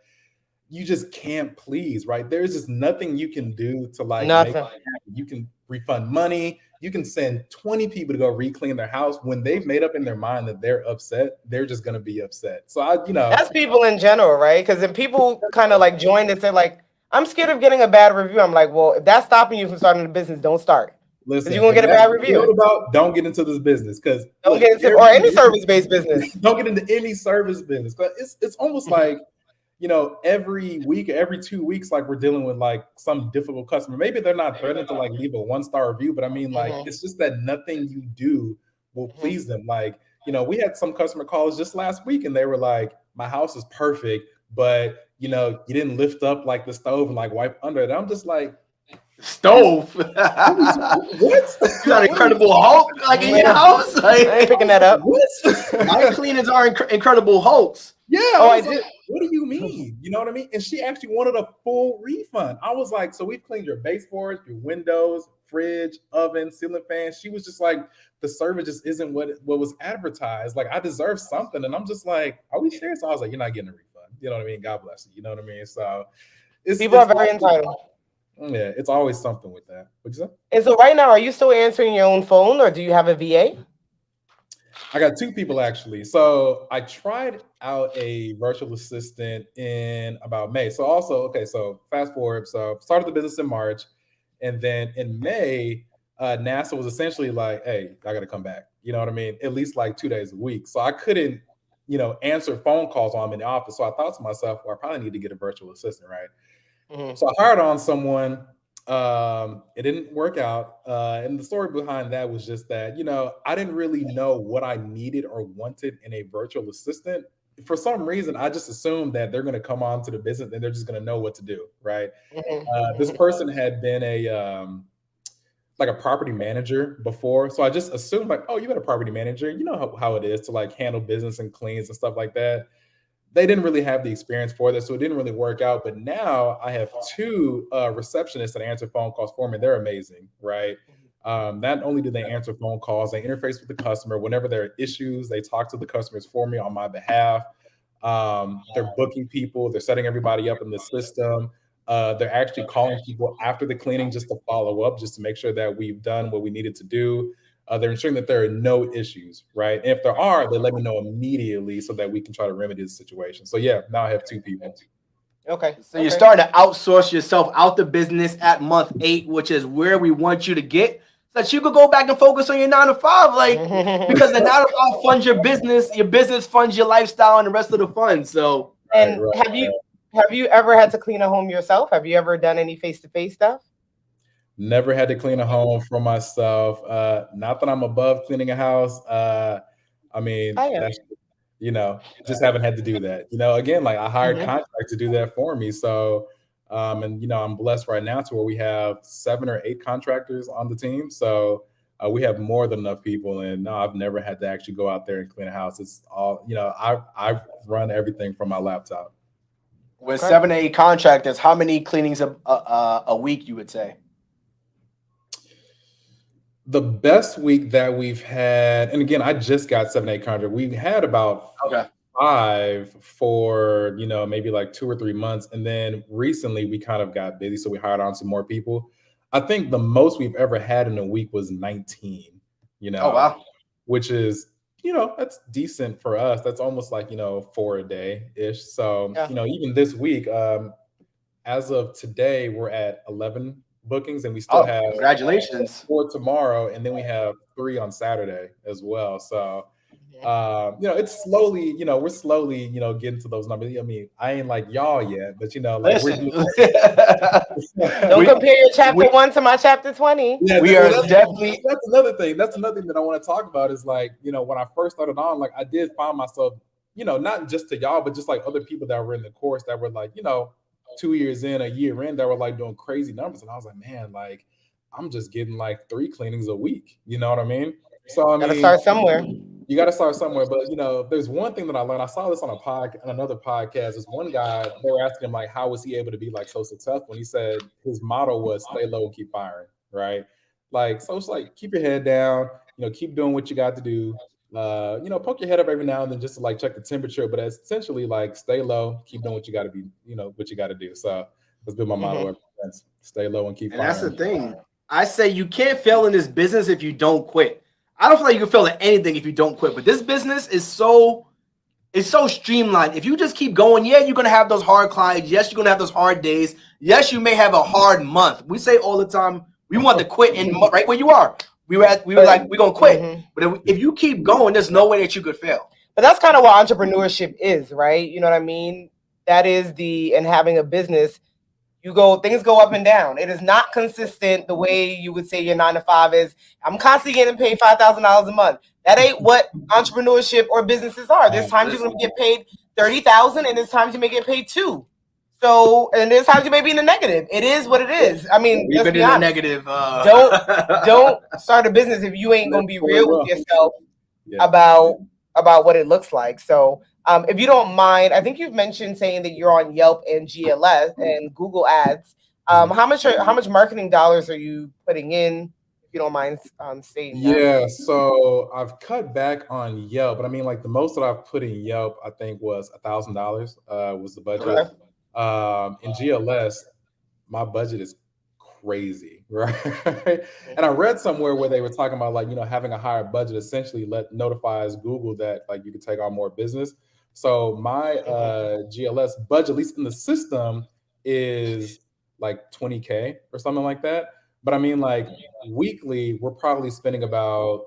you just can't please, right? There's just nothing you can do to like make it happen. You can refund money. You can send 20 people to go re-clean their house. When they've made up in their mind that they're upset, they're just going to be upset. So that's people in general, right? Because if people kind of like join and say like, I'm scared of getting a bad review. I'm like, well, if that's stopping you from starting a business, don't start. Listen, you're going to get a bad review. Don't get into this business because don't get into or any service-based business. Don't get into any service business. It's almost like, you know, every week, every 2 weeks, like we're dealing with like some difficult customer. Maybe they're not threatening to like leave a 1-star review, but I mean, like, it's just that nothing you do will please them. Like, you know, we had some customer calls just last week and they were like, my house is perfect, but you know, you didn't lift up like the stove and like wipe under it. I'm just like, stove? What? You got Incredible Hulk like in your house? Like, I ain't picking that up. What? My cleaners are Incredible Hulks. Yeah. I did. What do you mean? You know what I mean? And she actually wanted a full refund. I was like, so we've cleaned your baseboards, your windows, fridge, oven, ceiling fan. She was just like, the service just isn't what was advertised. Like, I deserve something. And I'm just like, are we serious? I was like, you're not getting a refund. You know what I mean? God bless you. You know what I mean? So people are very entitled. Yeah, it's always something with that. What'd you say? And so right now, are you still answering your own phone or do you have a VA? I got 2 people actually. So I tried out a virtual assistant in about May. So also, okay, so fast forward. So started the business in March. And then in May, NASA was essentially like, hey, I got to come back. You know what I mean? At least like 2 days a week. So I couldn't, you know, answer phone calls while I'm in the office. So I thought to myself, well, I probably need to get a virtual assistant, right? So I hired on someone. It didn't work out. And the story behind that was just that, you know, I didn't really know what I needed or wanted in a virtual assistant. For some reason, I just assumed that they're going to come on to the business and they're just going to know what to do, right? This person had been like a property manager before. So I just assumed like, oh, you got a property manager. You know how it is to like handle business and cleans and stuff like that. They didn't really have the experience for this, so it didn't really work out. But now I have 2 receptionists that answer phone calls for me. They're amazing, right? Not only do they answer phone calls, they interface with the customer. Whenever there are issues, they talk to the customers for me on my behalf. They're booking people. They're setting everybody up in the system. They're actually calling people after the cleaning just to follow up, just to make sure that we've done what we needed to do. They're ensuring that there are no issues, right? And if there are, they let me know immediately so that we can try to remedy the situation. So yeah, now I have 2 people. Okay. So you're starting to outsource yourself out the business at month 8, which is where we want you to get. so that you could go back and focus on your 9 to 5, like because the 9 to 5 funds your business funds your lifestyle, and the rest of the funds. So, and have you ever had to clean a home yourself? Have you ever done any face-to-face stuff? Never had to clean a home for myself. Not that I'm above cleaning a house. I mean, that's, just haven't had to do that. Again, like I hired contractors to do that for me. So, and I'm blessed right now to where we have 7 or 8 contractors on the team. So we have more than enough people. And no, I've never had to actually go out there and clean a house. It's all, I run everything from my laptop. With 7 to 8 contractors, how many cleanings a week you would say? The best week that we've had, and again, I just got 7 8 contract. We had about 5 for maybe like 2 or 3 months, and then recently we kind of got busy, so we hired on some more people. I think the most we've ever had in a week was 19. Oh wow, which is that's decent for us. That's almost like 4 a day ish. So even this week, as of today, we're at 11 bookings, and we still have congratulations 4 tomorrow, and then we have 3 on Saturday as well. So it's slowly, we're slowly, getting to those numbers. I mean, I ain't like y'all yet, but like Listen. Don't compare your chapter 1 to my chapter 20. Yeah, we are definitely. That's another thing. That's another thing that I want to talk about is like, when I first started on, like I did find myself, not just to y'all, but just like other people that were in the course that were like, 2 years in, a year in, that were like doing crazy numbers. And I was like, man, like I'm just getting like 3 cleanings a week. You know what I mean? So I mean, gotta start somewhere. You got to start somewhere. But there's one thing that I learned. I saw this on another podcast. This one guy, they were asking him like, how was he able to be like so successful? And he said his motto was stay low and keep firing. Right? Like, so it's like keep your head down. Keep doing what you got to do. Poke your head up every now and then just to like check the temperature. But it's essentially like stay low, keep doing what you got to be. What you got to do. So that's been my motto ever since. Stay low and keep firing. And that's the thing. I say you can't fail in this business if you don't quit. I don't feel like you can fail at anything if you don't quit. But this business is so streamlined. If you just keep going, yeah, you're gonna have those hard clients. Yes, you're gonna have those hard days. Yes, you may have a hard month. We say all the time we want to quit in right where you are. We were like we're gonna quit. But if you keep going, there's no way that you could fail. But that's kind of what entrepreneurship is, right? You know what I mean? That is and having a business. Things go up and down. It is not consistent the way you would say your 9 to 5 is. I'm constantly getting paid $5,000 a month. That ain't what entrepreneurship or businesses are. There's times you're going to get paid $30,000, and there's times you may get paid $2 million. So, and there's times you may be in the negative. It is what it is. I mean, we've been in the negative. Don't start a business if you ain't going to be real with yourself about what it looks like. So, if you don't mind, I think you've mentioned saying that you're on Yelp and GLS and Google Ads. How much marketing dollars are you putting in? If you don't mind stating that. Yeah, so I've cut back on Yelp, but I mean, like the most that I've put in Yelp, I think was $1,000 was the budget. In GLS, my budget is crazy, right? And I read somewhere where they were talking about like having a higher budget essentially notifies Google that like you can take on more business. So my GLS budget, at least in the system, is like $20K or something like that. But I mean, like weekly, we're probably spending about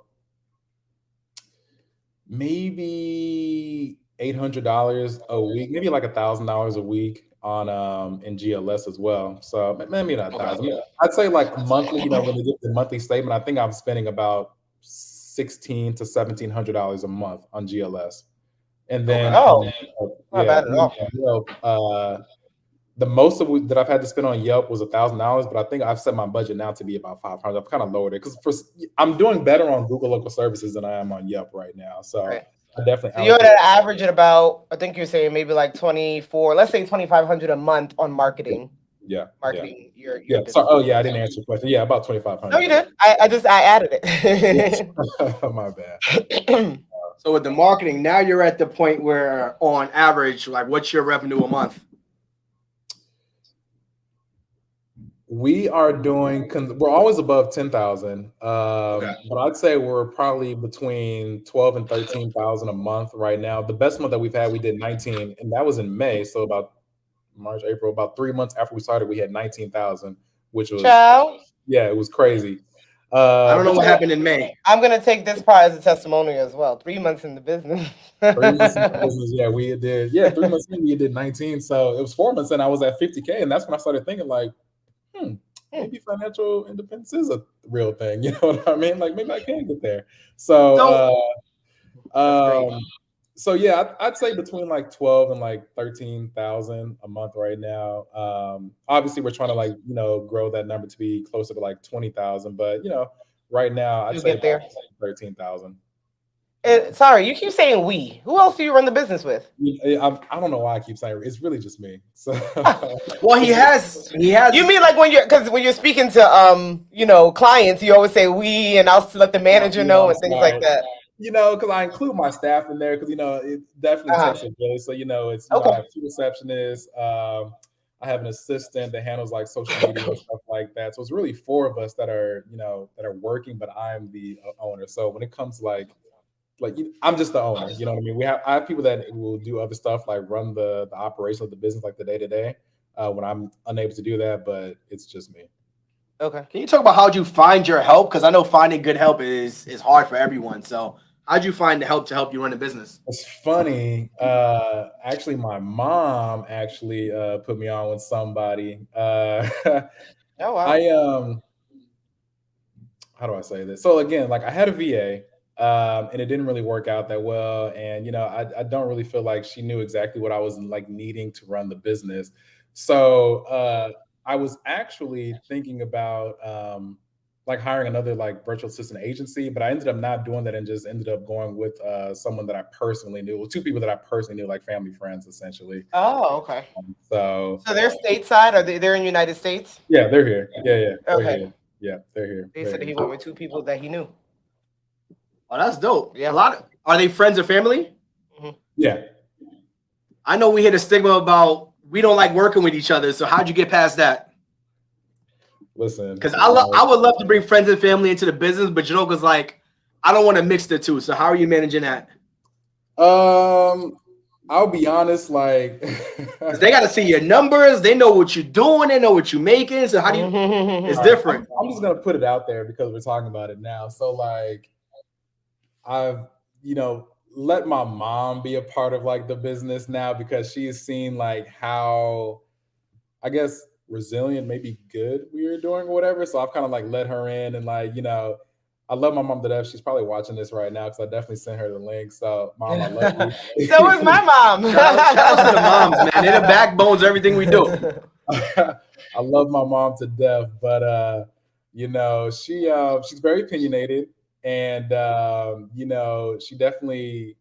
maybe $800 a week, maybe like $1,000 a week on in GLS as well. So maybe not 1,000. I'd say like monthly. When they get the monthly statement, I think I'm spending about $1,600 to $1,700 a month on GLS. And then, not bad at all. The most that I've had to spend on Yelp was $1,000, but I think I've set my budget now to be about $500. I've kind of lowered it because I'm doing better on Google Local Services than I am on Yelp right now. So I definitely. So you're at an average at about, I think you're saying maybe like 24, let's say $2,500 a month on marketing. Yeah. Marketing. Yeah. So, I didn't answer your question. Yeah, about $2,500. No, you did. I added it. My bad. So with the marketing, now you're at the point where on average, like what's your revenue a month? We are doing, we're always above 10,000. But I'd say we're probably between 12 and 13,000 a month right now. The best month that we've had, we did 19, and that was in May. So about March, April, about 3 months after we started, we had 19,000, which was, it was crazy. I don't know But what yeah, happened in May. I'm gonna take this part as a testimonial as well. 3 months in the business. 3 months in the business, yeah, we did. Yeah, 3 months in, we did 19. So it was 4 months in, I was at 50K, and that's when I started thinking like, maybe financial independence is a real thing. You know what I mean? Like maybe I can get there. So So That's great. so yeah, I'd say between like 12 and like 13,000 a month right now. Obviously we're trying to like, grow that number to be closer to like 20,000, but right now I'd You say get there. about 13,000. Sorry, you keep saying we. Who else do you run the business with? I don't know why I keep saying it's really just me. So well, he has You mean like when you're speaking to clients, you always say we, and I'll let the manager know and things like that. Because I include my staff in there because it definitely takes a village. So it's Okay. I have 2 receptionists. I have an assistant that handles like social media and stuff like that. So it's really 4 of us that are working, but I'm the owner. So when it comes to like I'm just the owner. You know what I mean? I have people that will do other stuff like run the operation of the business like the day to day when I'm unable to do that, but it's just me. Okay. Can you talk about how'd you find your help? Because I know finding good help is hard for everyone. So how'd you find the help to help you run a business? It's funny. Actually, my mom actually put me on with somebody. Oh wow. How do I say this? So again, like I had a VA, and it didn't really work out that well. And I don't really feel like she knew exactly what I was like needing to run the business. So I was actually thinking about like hiring another like virtual assistant agency, but I ended up not doing that and just ended up going with someone that I personally knew. Well, 2 people that I personally knew, like family friends, essentially. Oh, okay. So they're stateside? Are they're in the United States? yeah, they're here. Yeah, they're Okay. here. Yeah, they're here. They They're said here. he went with 2 people that he knew. Oh, that's dope. Yeah. Are they friends or family? Yeah. I know we hit a stigma about we don't like working with each other. So how'd you get past that? Listen, Because I would love to bring friends and family into the business, but because like I don't want to mix the two. So how are you managing that? I'll be honest, like they got to see your numbers. They know what you're doing. They know what you're making. So how do you? It's different. I'm just gonna put it out there because we're talking about it now. So like, I've let my mom be a part of like the business now because she's seen like how, I guess, resilient, maybe good we are doing or whatever. So I've kind of like let her in and like I love my mom to death. She's probably watching this right now because I definitely sent her the link. So, Mom, I love you. So is my mom. Shout out to the moms, man. They're the backbones of everything we do. I love my mom to death, but she's very opinionated, and she definitely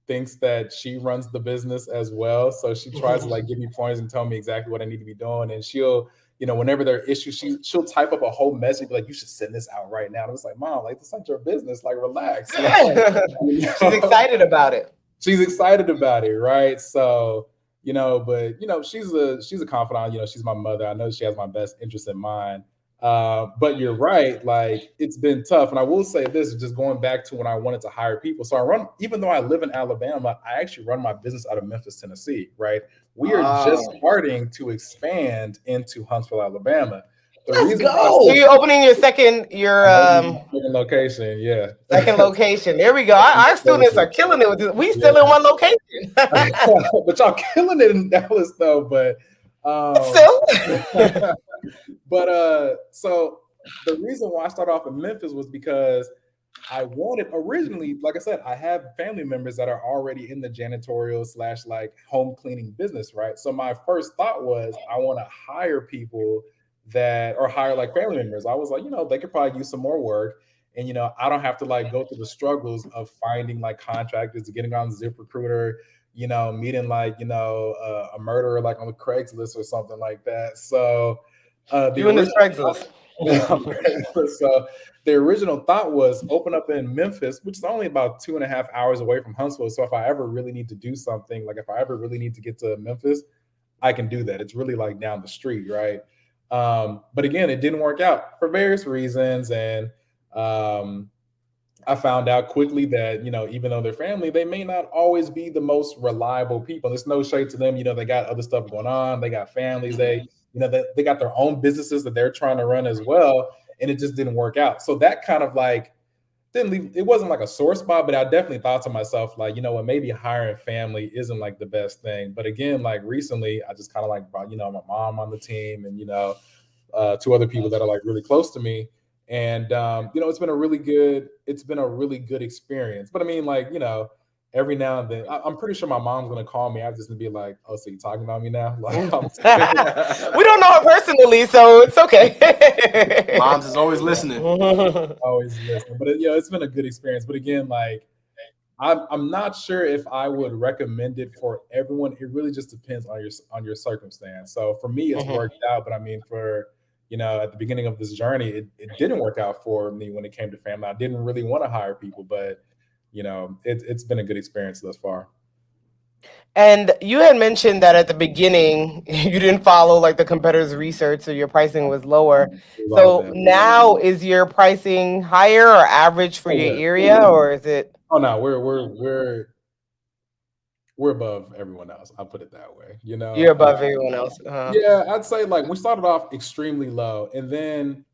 thinks that she runs the business as well. So she tries to like give me points and tell me exactly what I need to be doing, and she'll whenever there are issues, she'll type up a whole message, be like, you should send this out right now. And it's like, Mom, like, this is not your business. Like, relax. She's excited about it. She's excited about it, right? So, but she's a confidant. She's my mother. I know she has my best interest in mind. But you're right. Like, it's been tough. And I will say this, just going back to when I wanted to hire people. So even though I live in Alabama, I actually run my business out of Memphis, Tennessee, right? We are just starting to expand into Huntsville, Alabama. Let's go. So you're opening your second location, yeah. Second location. There we go. Our students are killing it with this. We still in one location. But y'all killing it in Dallas though, but still. But so the reason why I started off in Memphis was because I wanted originally, like I said, I have family members that are already in the janitorial / like home cleaning business, right? So my first thought was I want to hire people or hire like family members. I was like, they could probably use some more work. And, I don't have to like go through the struggles of finding like contractors, getting on ZipRecruiter, meeting like, a murderer like on the Craigslist or something like that. So you and this Craigslist. So the original thought was open up in Memphis, which is only about 2.5 hours away from Huntsville. So if I ever really need to do something, like if I ever really need to get to Memphis, I can do that. It's really like down the street, right? But again, it didn't work out for various reasons. And I found out quickly that, even though they're family, they may not always be the most reliable people. There's no shade to them. They got other stuff going on. They got families. They got their own businesses that they're trying to run as well. and it just didn't work out. So that kind of like didn't leave, it wasn't like a sore spot, but I definitely thought to myself, like, you know what, maybe hiring family isn't like the best thing. But again, like recently, I just kind of like brought, you know, my mom on the team, and, you know, two other people that are like really close to me. And you know, it's been a really good experience. But I mean, like, you know, every now and then, I'm pretty sure my mom's gonna call me. I'm just gonna be like, "Oh, so you talking about me now?" Like, We don't know her personally, so it's okay. Moms is always listening. always listening. But you know, it's been a good experience. But again, like, I'm not sure if I would recommend it for everyone. It really just depends on your circumstance. So for me, it's worked out. But I mean, for, you know, at the beginning of this journey, it didn't work out for me when it came to family. I didn't really want to hire people, but you know, it's been a good experience thus far. And you had mentioned that at the beginning you didn't follow like the competitors' research, so your pricing was lower. So now is your pricing higher or average for your area, or is it? Oh no, we're above everyone else. I'll put it that way. You know, You're above everyone else. yeah, I'd say like we started off extremely low, and then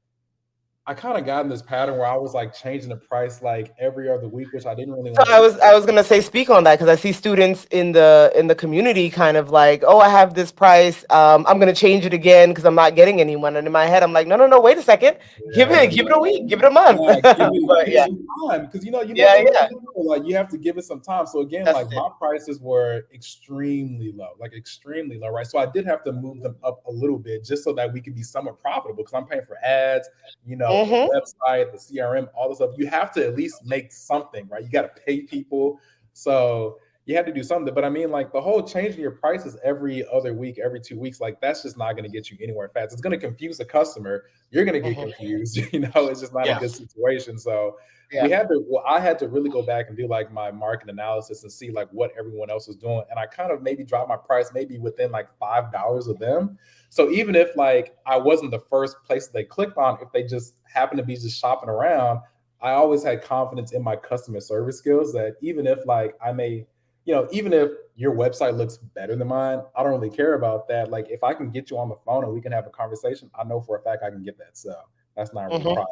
I kind of got in this pattern where I was like changing the price like every other week, which I didn't really So want I was gonna say speak on that because I see students in the community kind of like, oh, I have this price. I'm gonna change it again because I'm not getting anyone. And in my head, I'm like, no, wait a second, give it a week, give it a month. give it some time, because you know you never really know. Like you have to give it some time. So again, That's like my prices were extremely low, right? So I did have to move them up a little bit just so that we could be somewhat profitable, because I'm paying for ads, you know, the website, the CRM, all this stuff. You have to at least make something, right? You got to pay people, so you have to do something. But I mean, like the whole changing your prices every other week, every 2 weeks, like that's just not going to get you anywhere fast. It's going to confuse the customer. You're going to get confused. You know, it's just not a good situation. So I had to really go back and do like my market analysis and see like what everyone else was doing. And I kind of maybe dropped my price maybe within like $5 of them. So even if like I wasn't the first place they clicked on, if they just happened to be just shopping around, I always had confidence in my customer service skills that even if like I may, you know, even if your website looks better than mine, I don't really care about that. Like if I can get you on the phone and we can have a conversation, I know for a fact I can get that sell. That's not really a problem.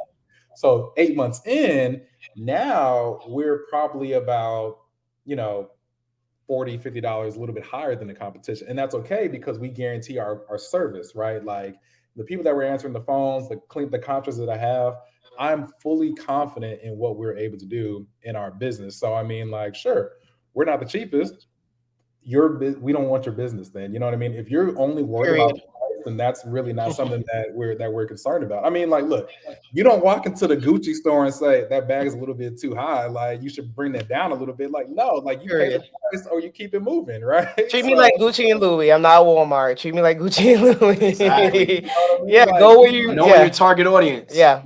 So 8 months in, now we're probably about, you know, $40, $50 a little bit higher than the competition. And that's okay because we guarantee our service, right? Like the people that were answering the phones, the contracts that I have, I'm fully confident in what we're able to do in our business. So I mean, like, sure, we're not the cheapest. We don't want your business then. You know what I mean? If you're only worried about price, then that's really not something that we're concerned about. I mean, like, look, you don't walk into the Gucci store and say that bag is a little bit too high. Like, you should bring that down a little bit. Like, no, like you pay the price or you keep it moving, right? Treat me like Gucci and Louis. I'm not Walmart. Treat me like Gucci and Louis. Exactly. You know I mean? Yeah, like, go where you know your target audience. Yeah.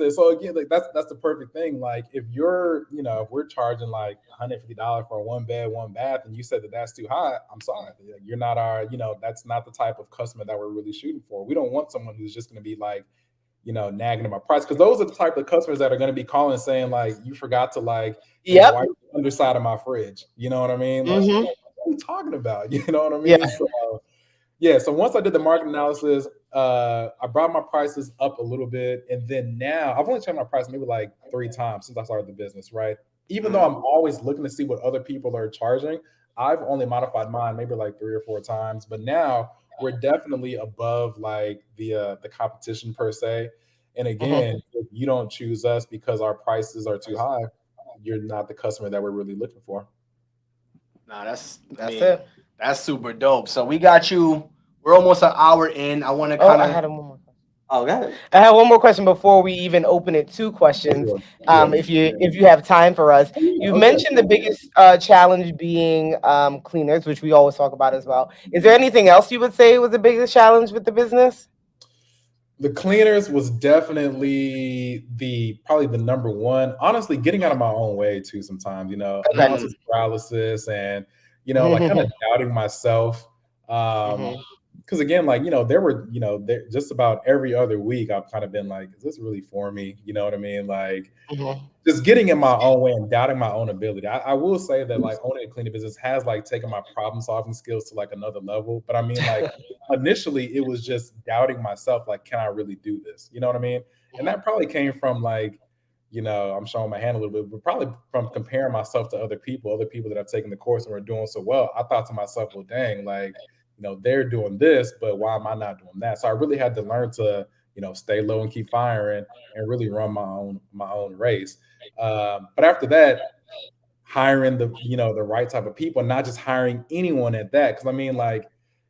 So again, like that's the perfect thing. Like if you're, you know, if we're charging like $150 for a one bed, one bath, and you said that that's too high, I'm sorry. You're not our, you know, that's not the type of customer that we're really shooting for. We don't want someone who's just going to be like, you know, nagging about price, because those are the type of customers that are going to be calling saying like, you forgot to like wipe the underside of my fridge. You know what I mean? Like, what are you talking about? You know what I mean? So once I did the market analysis, I brought my prices up a little bit. And then now I've only changed my price maybe like 3 times since I started the business, right? Even though I'm always looking to see what other people are charging, I've only modified mine maybe like 3 or 4 times. But now we're definitely above like the competition per se. And again, if you don't choose us because our prices are too high, you're not the customer that we're really looking for. Nah, that's it. That's super dope. So we got you. We're almost an hour in. I want to kind of. I had one more question. Oh, go ahead. I have one more question before we even open it to questions. If you have time for us, you mentioned the biggest challenge being cleaners, which we always talk about as well. Is there anything else you would say was the biggest challenge with the business? The cleaners was definitely probably the number one. Honestly, getting out of my own way too sometimes, you know, analysis paralysis and, you know, like kind of doubting myself. because again, like, there were, there, just about every other week, I've kind of been like, is this really for me? You know what I mean? Like, Mhm. just getting in my own way and doubting my own ability. I will say that like owning a cleaning business has like taken my problem solving skills to like another level. But I mean, like initially, it was just doubting myself. Like, can I really do this? You know what I mean? And that probably came from like, I'm showing my hand a little bit, but probably from comparing myself to other people that have taken the course and are doing so well. I thought to myself, well, dang, like, they're doing this, but why am I not doing that? So I really had to learn to, stay low and keep firing and really run my own race. But after that, hiring the right type of people, not just hiring anyone at that. Because I mean, like,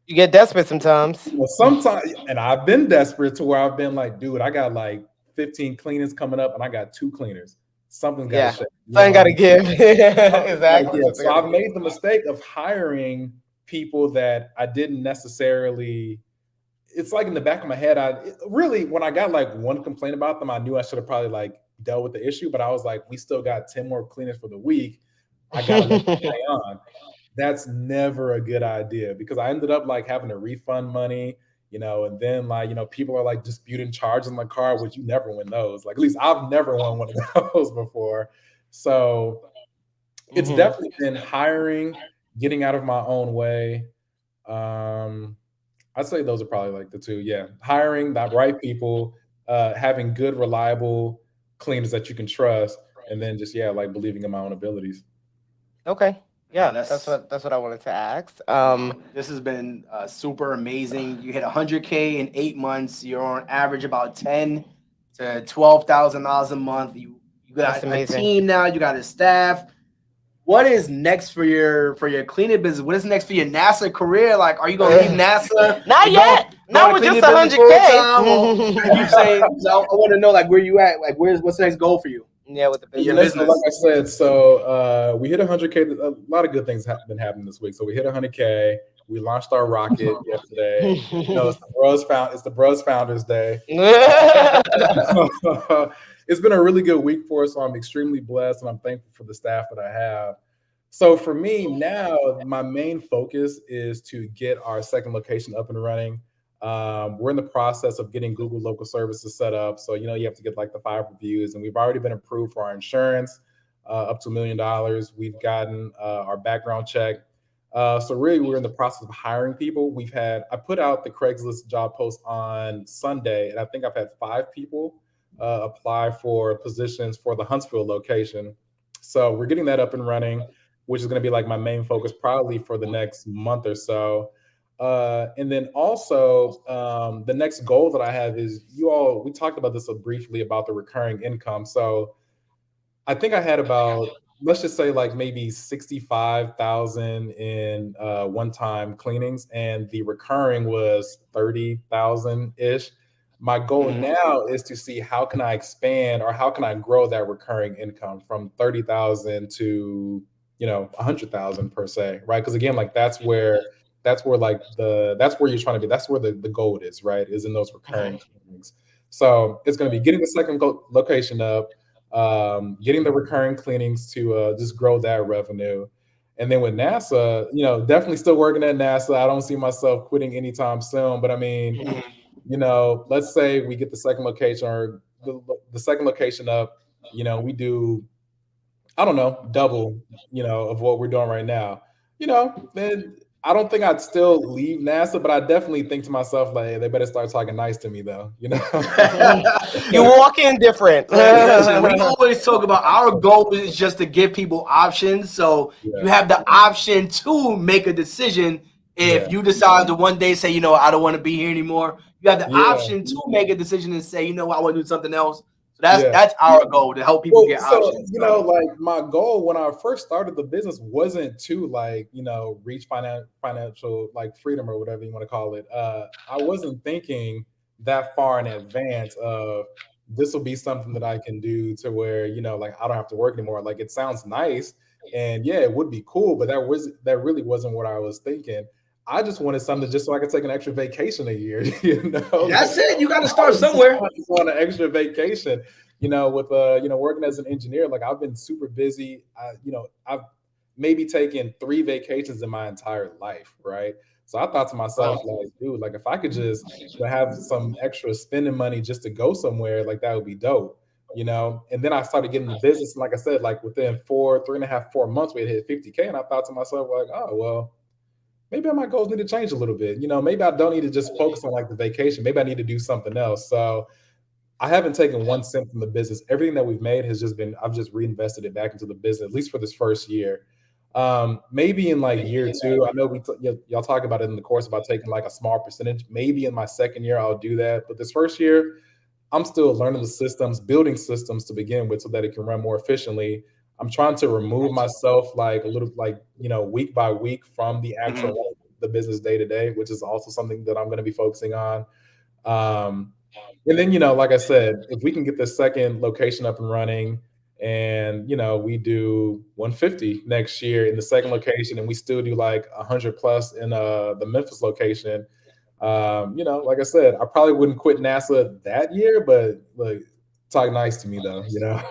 You get desperate sometimes. sometimes, and I've been desperate to where I've been like, dude, I got like 15 cleanings coming up, and I got 2 cleaners. Something's got to Yeah. shake. Something got to give. Exactly. Yeah. Something So gotta I've give. made the mistake of hiring people that I didn't necessarily. It's like in the back of my head, really, when I got like one complaint about them, I knew I should have probably like dealt with the issue. But I was like, we still got 10 more cleaners for the week. I gotta let them stay on. That's never a good idea because I ended up like having to refund money, and then like, people are like disputing charges in my car, which you never win those. Like, at least I've never won one of those before. So it's Mhm. definitely been hiring, getting out of my own way. Um, I'd say those are probably like the two. Yeah. Hiring the right people, having good, reliable cleaners that you can trust, and then just, yeah, like believing in my own abilities. Okay. Yeah, that's that's what I wanted to ask. this has been super amazing. You hit 100K in 8 months. You're on average about 10 to 12,000 dollars a month. You That's got a amazing. team now. You got a staff. What is next for your cleaning business? What is next for your NASA career? Like, are you gonna leave NASA Not and yet. go Not to with cleaning just business full time? Or you keep 100K. saying, 'cause I want to know like where you at. Like, what's the next goal for you Yeah, with the in your Yeah, business. so like business? I said, so we hit 100K. A lot of good things have been happening this week. So we hit 100K. We launched our rocket yesterday. It's the Bros Founders Day. It's been a really good week for us. So I'm extremely blessed and I'm thankful for the staff that I have. So for me now, my main focus is to get our second location up and running. We're in the process of getting Google local services set up. So, you have to get like the 5 reviews, and we've already been approved for our insurance, up to $1 million. We've gotten our background check. So really, we're in the process of hiring people. I put out the Craigslist job post on Sunday, and I think I've had 5 people apply for positions for the Huntsville location. So we're getting that up and running, which is going to be like my main focus probably for the next month or so. And then also, the next goal that I have is we talked about this briefly about the recurring income. So I think I had about, let's just say like maybe 65,000 in one-time cleanings, and the recurring was 30,000 ish. My goal Mhm. now is to see how can I expand or how can I grow that recurring income from 30,000 to 100,000 per se, right? Because again, like that's where that's where you're trying to be. That's where the goal is, right? Is in those recurring cleanings. So it's going to be getting the second location up, getting the recurring cleanings to just grow that revenue. And then with NASA, definitely still working at NASA. I don't see myself quitting anytime soon. But I mean, let's say we get the second location or the second location up, we do, I don't know, double, of what we're doing right now, then I don't think I'd still leave NASA, but I definitely think to myself, like, hey, they better start talking nice to me though. You walk in different. Listen, we always talk about our goal is just to give people options. So you Yeah. have the option to make a decision Yeah. if you decide to one day say, I don't want to be here anymore. You have the Yeah. option to make a decision and say, I want to do something else. So Yeah. that's our goal to help people Well, get so options. like my goal when I first started the business wasn't to like reach financial like freedom or whatever you want to call it. I wasn't thinking that far in advance of this will be something that I can do to where like I don't have to work anymore. Like it sounds nice, and yeah, it would be cool, but that really wasn't what I was thinking. I just wanted something just so I could take an extra vacation a year. That's it. You got to I start was just somewhere. trying to go on an extra vacation. With working as an engineer, like I've been super busy. I've maybe taken 3 vacations in my entire life, right? So I thought to myself, like, dude, like if I could just have some extra spending money just to go somewhere, like that would be dope, And then I started getting the business, and like I said, like within 3.5, 4 months, we had hit 50K, and I thought to myself, like, oh well, maybe my goals need to change a little bit. Maybe I don't need to just focus on like the vacation. Maybe I need to do something else. So I haven't taken 1 cent from the business. Everything that we've made has just been, I've just reinvested it back into the business, at least for this first year. Maybe in like year 2, I know y'all talk about it in the course about taking like a small percentage. Maybe in my second year, I'll do that. But this first year, I'm still learning the systems, building systems to begin with so that it can run more efficiently. I'm trying to remove myself like a little, like, week by week from the actual, the business day to day, which is also something that I'm going to be focusing on. And then, like I said, if we can get the second location up and running and, we do 150 next year in the second location and we still do like 100 plus in the Memphis location, like I said, I probably wouldn't quit NASA that year, but like, talk nice to me though,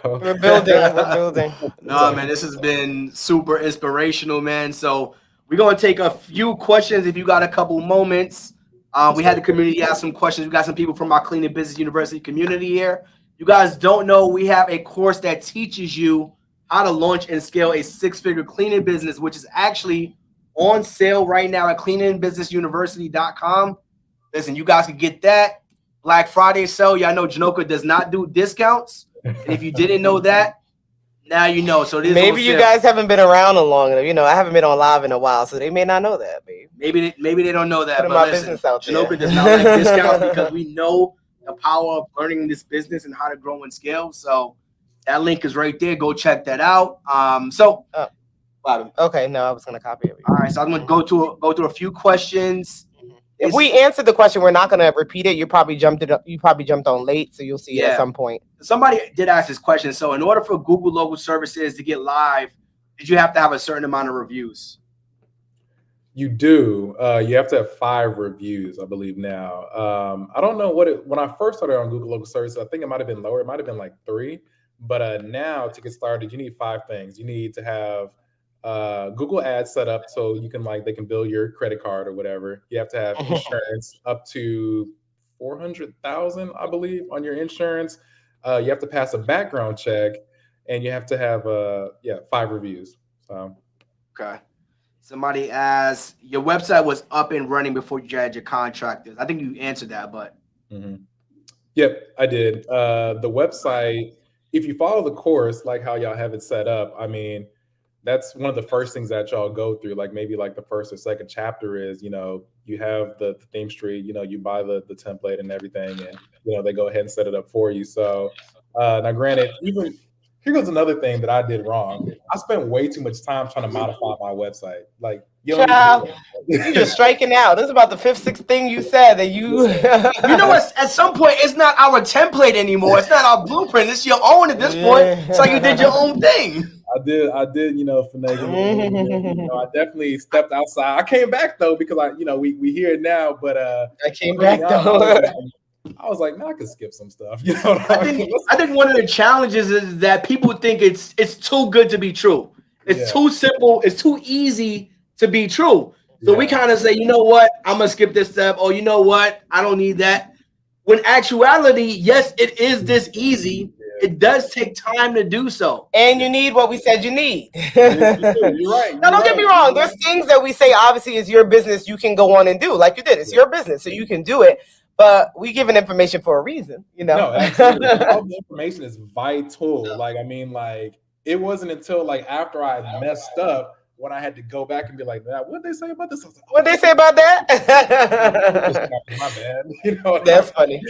We're building. No, man, this has been super inspirational, man. So we're going to take a few questions if you got a couple moments. We had the community ask some questions. We got some people from our Cleaning Business University community here. You guys don't know, we have a course that teaches you how to launch and scale a 6-figure cleaning business, which is actually on sale right now at cleaningbusinessuniversity.com. Listen, you guys can get that. Black Friday sale. Y'all know Janoka does not do discounts. And if you didn't know that, now you know. So this maybe you guys haven't been around long enough. I haven't been on live in a while, so they may not know that, babe. Maybe they don't know that. Putting my business out there. Janoka does not like discounts because we know the power of learning this business and how to grow and scale. So that link is right there. Go check that out. Okay, no, I was gonna copy it. All right, so I'm gonna go through a few questions. If we answered the question, we're not going to repeat it. You probably jumped on late, so you'll see it at some point. Somebody did ask this question. So in order for Google local services to get live, did you have to have a certain amount of reviews? You do. You have to have 5 reviews, I believe now. I don't know when I first started on Google local services, I think it might have been lower. It might have been like 3. But now to get started, you need 5 things. You need to have Google Ads set up so you can they can bill your credit card or whatever. You have to have insurance up to 400,000, I believe, on your insurance. You have to pass a background check, and you have to have 5 reviews. So okay. Somebody asked, your website was up and running before you had your contractors. I think you answered that, but Yep, I did. The website, if you follow the course like how y'all have it set up, I mean, that's one of the first things that y'all go through, like maybe like the first or second chapter is, you have the theme street, you buy the template and everything, and, they go ahead and set it up for you. So now granted, even here goes another thing that I did wrong. I spent way too much time trying to modify my website. Like, you're just striking out. This is about the 5th, 6th thing you said that you. You know what? At some point, it's not our template anymore. It's not our blueprint. It's your own at this point. It's like you did your own thing. I did, finagle. I definitely stepped outside. I came back though because we hear it now. But I came back though. I was like, no, I could skip some stuff. I think one of the challenges is that people think it's too good to be true. It's too simple. It's too easy to be true. So we kind of say, you know what? I'm gonna skip this step. Or you know what? I don't need that. When actuality, yes, it is this easy. It does take time to do so. And you need what we said you need. You're right. Now, don't get me wrong. There's things that we say, obviously, is your business. You can go on and do like you did. It's your business, so you can do it. But we giving information for a reason, No, absolutely. All the information is vital. It wasn't until after I messed up when I had to go back and be like, what did they say about this? What they say about that? My bad. That's funny.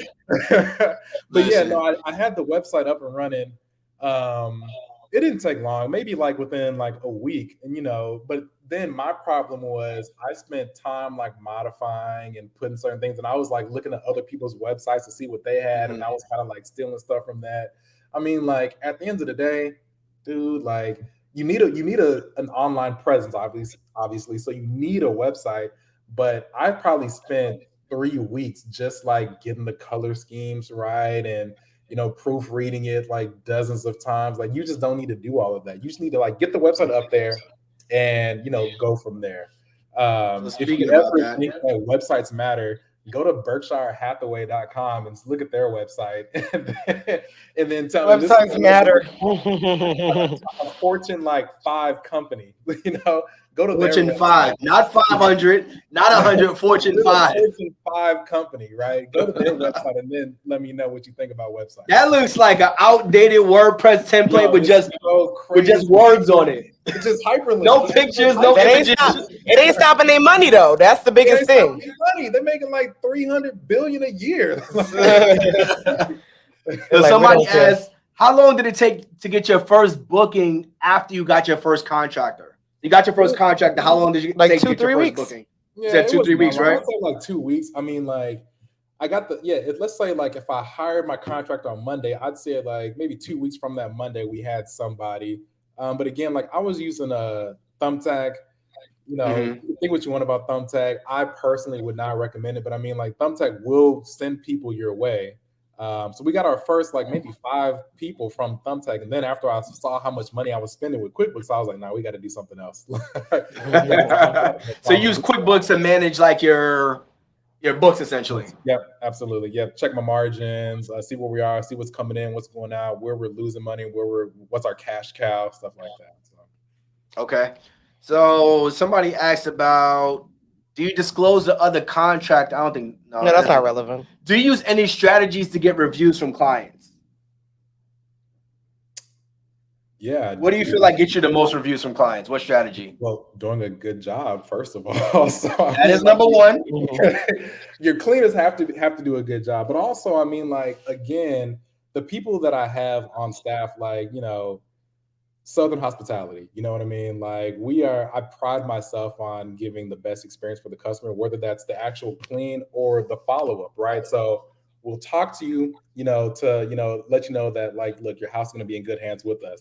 But yeah, no, I had the website up and running. It didn't take long, maybe within a week, and but then my problem was I spent time modifying and putting certain things, and I was looking at other people's websites to see what they had, and I was kind of stealing stuff from that. I mean, at the end of the day, dude, you need an online presence, obviously, so you need a website. But I probably spent 3 weeks just getting the color schemes right and proofreading it dozens of times. You just don't need to do all of that. You just need to get the website up there and go from there. So If speaking you about ever that, think that websites matter, go to BerkshireHathaway.com and look at their website, and then tell them this is Websites matter. a Fortune like 5 company. Go to their Fortune website. 5, not 500, not 100, Fortune This is a 5. Fortune 5 company, right? Go to their website and then let me know what you think about websites. That looks like an outdated WordPress template with It's just so crazy. words on it. It's just hyperlinks. No pictures, no images. It ain't stopping their money though. That's the biggest thing. Money. They're making like $300 billion a year. So somebody asked, how long did it take to get your first booking after you got your first contractor? You got your first contractor. How long did you take to get your first booking? Yeah, said 2-3 weeks, right? I'd say like 2 weeks. I mean, like I got let's say like if I hired my contractor on Monday, I'd say like maybe 2 weeks from that Monday we had somebody. But again, like I was using a Thumbtack. Think what you want about Thumbtack. I personally would not recommend it, but I mean, like Thumbtack will send people your way. So we got our first like maybe 5 people from Thumbtack, and then after I saw how much money I was spending with QuickBooks, I was like, "Nah, we got to do something else." So you use QuickBooks to manage like your books essentially. Yep, absolutely. Yep, check my margins, see where we are, see what's coming in, what's going out, where we're losing money, what's our cash cow, stuff like that. So. Okay. So somebody asked about, do you disclose the other contract? I don't think. No, that's not relevant. Do you use any strategies to get reviews from clients? Yeah. What do you feel like gets you the most reviews from clients? What strategy? Well, doing a good job, first of all. So, that is number one. Your cleaners have to do a good job, but also, I mean, like again, the people that I have on staff, like Southern hospitality, you know what I mean? Like I pride myself on giving the best experience for the customer, whether that's the actual clean or the follow-up, right? So we'll talk to you, to, let you know that like, look, your house is going to be in good hands with us.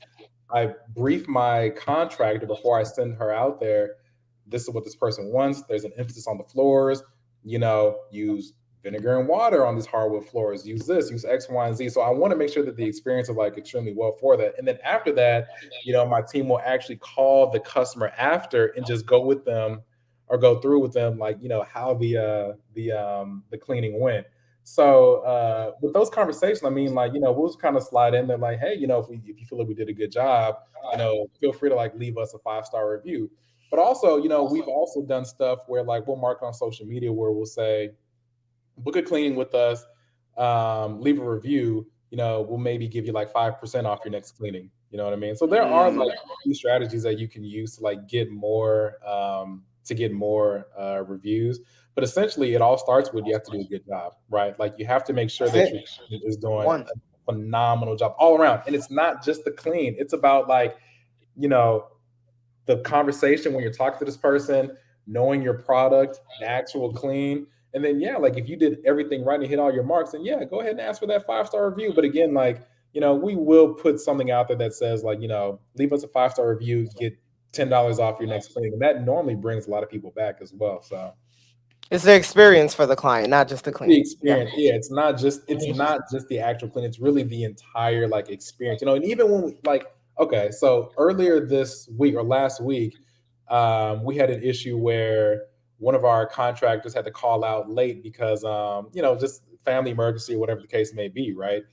I brief my contractor before I send her out there. This is what this person wants. There's an emphasis on the floors, use vinegar and water on these hardwood floors, use X, Y, and Z. So I want to make sure that the experience is like extremely well for that. And then after that, my team will actually call the customer after and just go with them or go through with them, like, how the cleaning went. So with those conversations, I mean, like, we'll just kind of slide in there like, hey, if you feel like we did a good job, feel free to like leave us a 5-star review. But also, we've also done stuff where like we'll mark on social media where we'll say, book a cleaning with us, leave a review, we'll maybe give you like 5% off your next cleaning. You know what I mean? So there are like a few strategies that you can use to like get more reviews. But essentially it all starts with you have to do a good job, right? Like you have to make sure that your cleaning is doing a phenomenal job all around. And it's not just the clean. It's about like, the conversation when you're talking to this person, knowing your product, the actual clean. And then, like if you did everything right and hit all your marks, then go ahead and ask for that 5-star review. But again, like, we will put something out there that says like, leave us a 5-star review, get $10 off your next cleaning. And that normally brings a lot of people back as well. So it's the experience for the client, not just the clean. The experience. Yeah, it's not just the actual clean. It's really the entire like experience, and even when we okay, so earlier this week or last week, we had an issue where one of our contractors had to call out late because, just family emergency or whatever the case may be, right?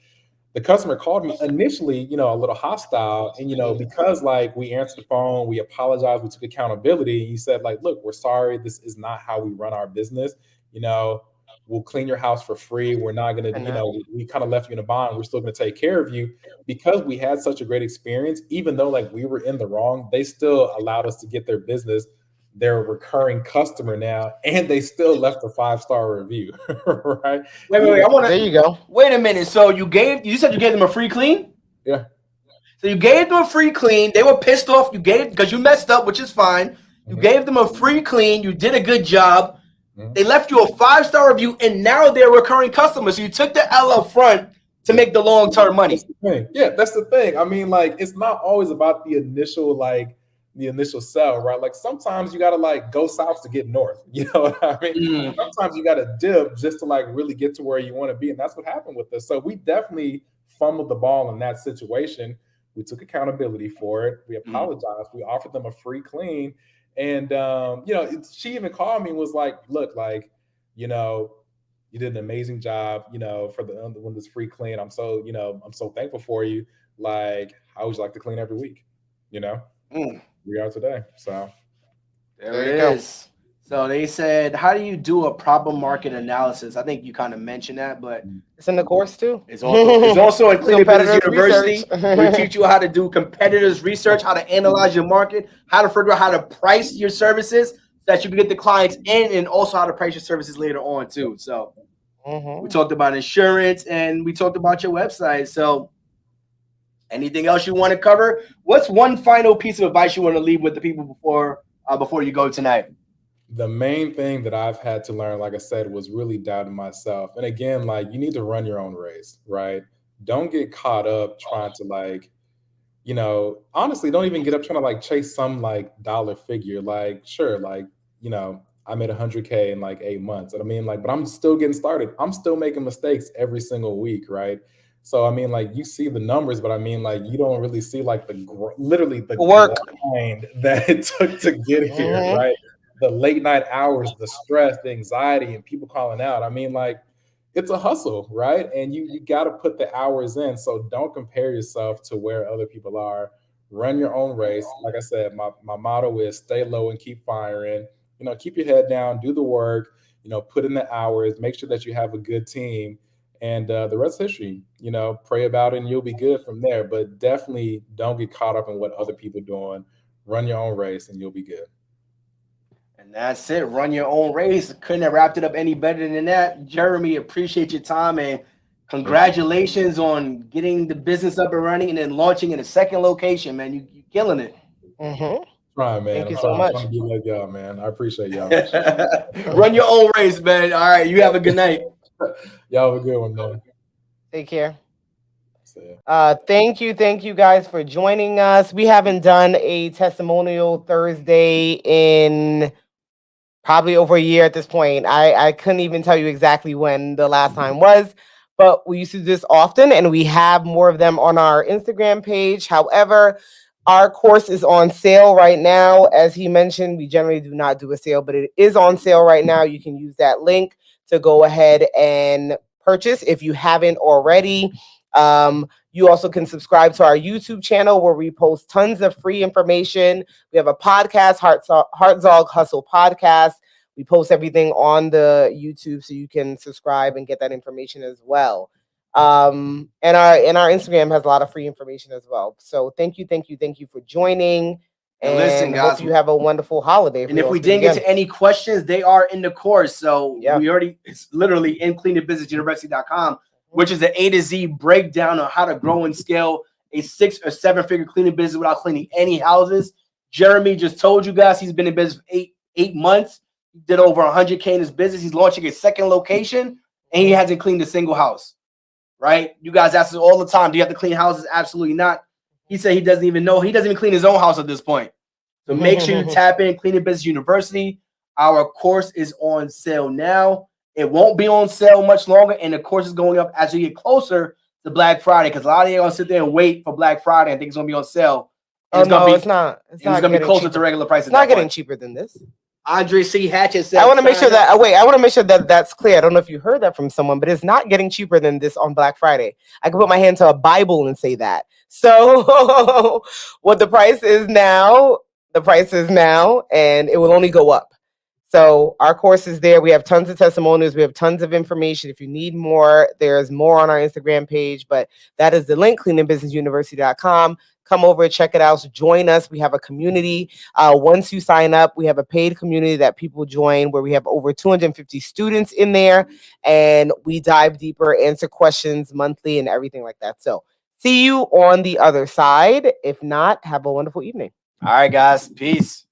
The customer called me initially, a little hostile. And, because like we answered the phone, we apologized, we took accountability. He said like, look, we're sorry. This is not how we run our business. We'll clean your house for free. We're not going to, we kind of left you in a bond. We're still going to take care of you because we had such a great experience. Even though like we were in the wrong, they still allowed us to get their business. They're a recurring customer now, and they still left a 5-star review, right? Wait. There you go. Wait a minute. So you said you gave them a free clean? Yeah. So you gave them a free clean. They were pissed off. You gave because you messed up, which is fine. You gave them a free clean. You did a good job. They left you a 5-star review, and now they're recurring customers. So you took the L up front to make the long-term money. That's the thing. I mean, like, it's not always about the initial sell, right? Like sometimes you got to like go south to get north. You know what I mean? Sometimes you got to dip just to like really get to where you want to be. And that's what happened with us. So we definitely fumbled the ball in that situation. We took accountability for it. We apologized. We offered them a free clean. And she even called me and was like, look, like, you did an amazing job, for the when this free clean. I'm so thankful for you. Like, I would like to clean every week. We are today. So there it is. So they said, how do you do a proper market analysis? I think you kind of mentioned that, but it's in the course too. It's also in Cleaning Business University. We teach you how to do competitors research, how to analyze your market, how to figure out how to price your services so that you can get the clients in, and also how to price your services later on too. So we talked about insurance and we talked about your website. So anything else you want to cover? What's one final piece of advice you want to leave with the people before you go tonight? The main thing that I've had to learn, like I said, was really doubting myself. And again, like, you need to run your own race, right? Don't get caught up trying to honestly, don't even get up trying to chase some dollar figure. Like, sure, I made 100K in 8 months. And I mean, but I'm still getting started. I'm still making mistakes every single week, right? So I mean, you see the numbers, but I mean, you don't really see literally the work grind that it took to get here, right? The late night hours, the stress, the anxiety, and people calling out. I mean, it's a hustle, right? And you got to put the hours in. So don't compare yourself to where other people are. Run your own race. Like I said, my motto is stay low and keep firing. Keep your head down, do the work, put in the hours, make sure that you have a good team. And the rest is history. Pray about it and you'll be good from there. But definitely don't get caught up in what other people are doing. Run your own race and you'll be good. And that's it. Run your own race. Couldn't have wrapped it up any better than that. Jeremy, appreciate your time and congratulations on getting the business up and running and then launching in a second location, man. You're killing it. Trying, man. Thank you so much. I'm trying to be like y'all, man. I appreciate y'all. Run your own race, man. All right. You have a good night. Y'all have a good one, man. Take care. Thank you guys for joining us. We haven't done a testimonial Thursday in probably over a year at this point. I couldn't even tell you exactly when the last time was, but we used to do this often and we have more of them on our Instagram page. However, our course is on sale right now. As he mentioned, we generally do not do a sale, but it is on sale right now. You can use that link to go ahead and purchase if you haven't already. You also can subscribe to our YouTube channel where we post tons of free information. We have a podcast, Hartzog Hustle Podcast. We post everything on the YouTube so you can subscribe and get that information as well. And our Instagram has a lot of free information as well. So thank you for joining. And listen, guys, hope you have a wonderful holiday. And if we didn't get to any questions, they are in the course. So it's literally in cleaningbusinessuniversity.com, which is the A to Z breakdown on how to grow and scale a 6 or 7 figure cleaning business without cleaning any houses. Jeremy just told you guys he's been in business for eight months. He did over 100K in his business. He's launching a second location and he hasn't cleaned a single house. Right? You guys ask us all the time, do you have to clean houses? Absolutely not. He said he doesn't even know. He doesn't even clean his own house at this point. So make sure you tap in Cleaning Business University. Our course is on sale now. It won't be on sale much longer, and the course is going up as we get closer to Black Friday because a lot of you are going to sit there and wait for Black Friday and think it's going to be on sale. It's not. It's going to be closer to regular prices. It's not getting cheaper than this. Andre C. Hatchett said, I want to make sure that that's clear. I don't know if you heard that from someone, but it's not getting cheaper than this on Black Friday. I can put my hand to a Bible and say that. So what the price is now, and it will only go up. So our course is there. We have tons of testimonials. We have tons of information. If you need more, there's more on our Instagram page, but that is the link, cleaningbusinessuniversity.com. Come over, check it out. So join us. We have a community. Once you sign up, we have a paid community that people join where we have over 250 students in there, and we dive deeper, answer questions monthly and everything like that. So see you on the other side. If not, have a wonderful evening. All right, guys. Peace.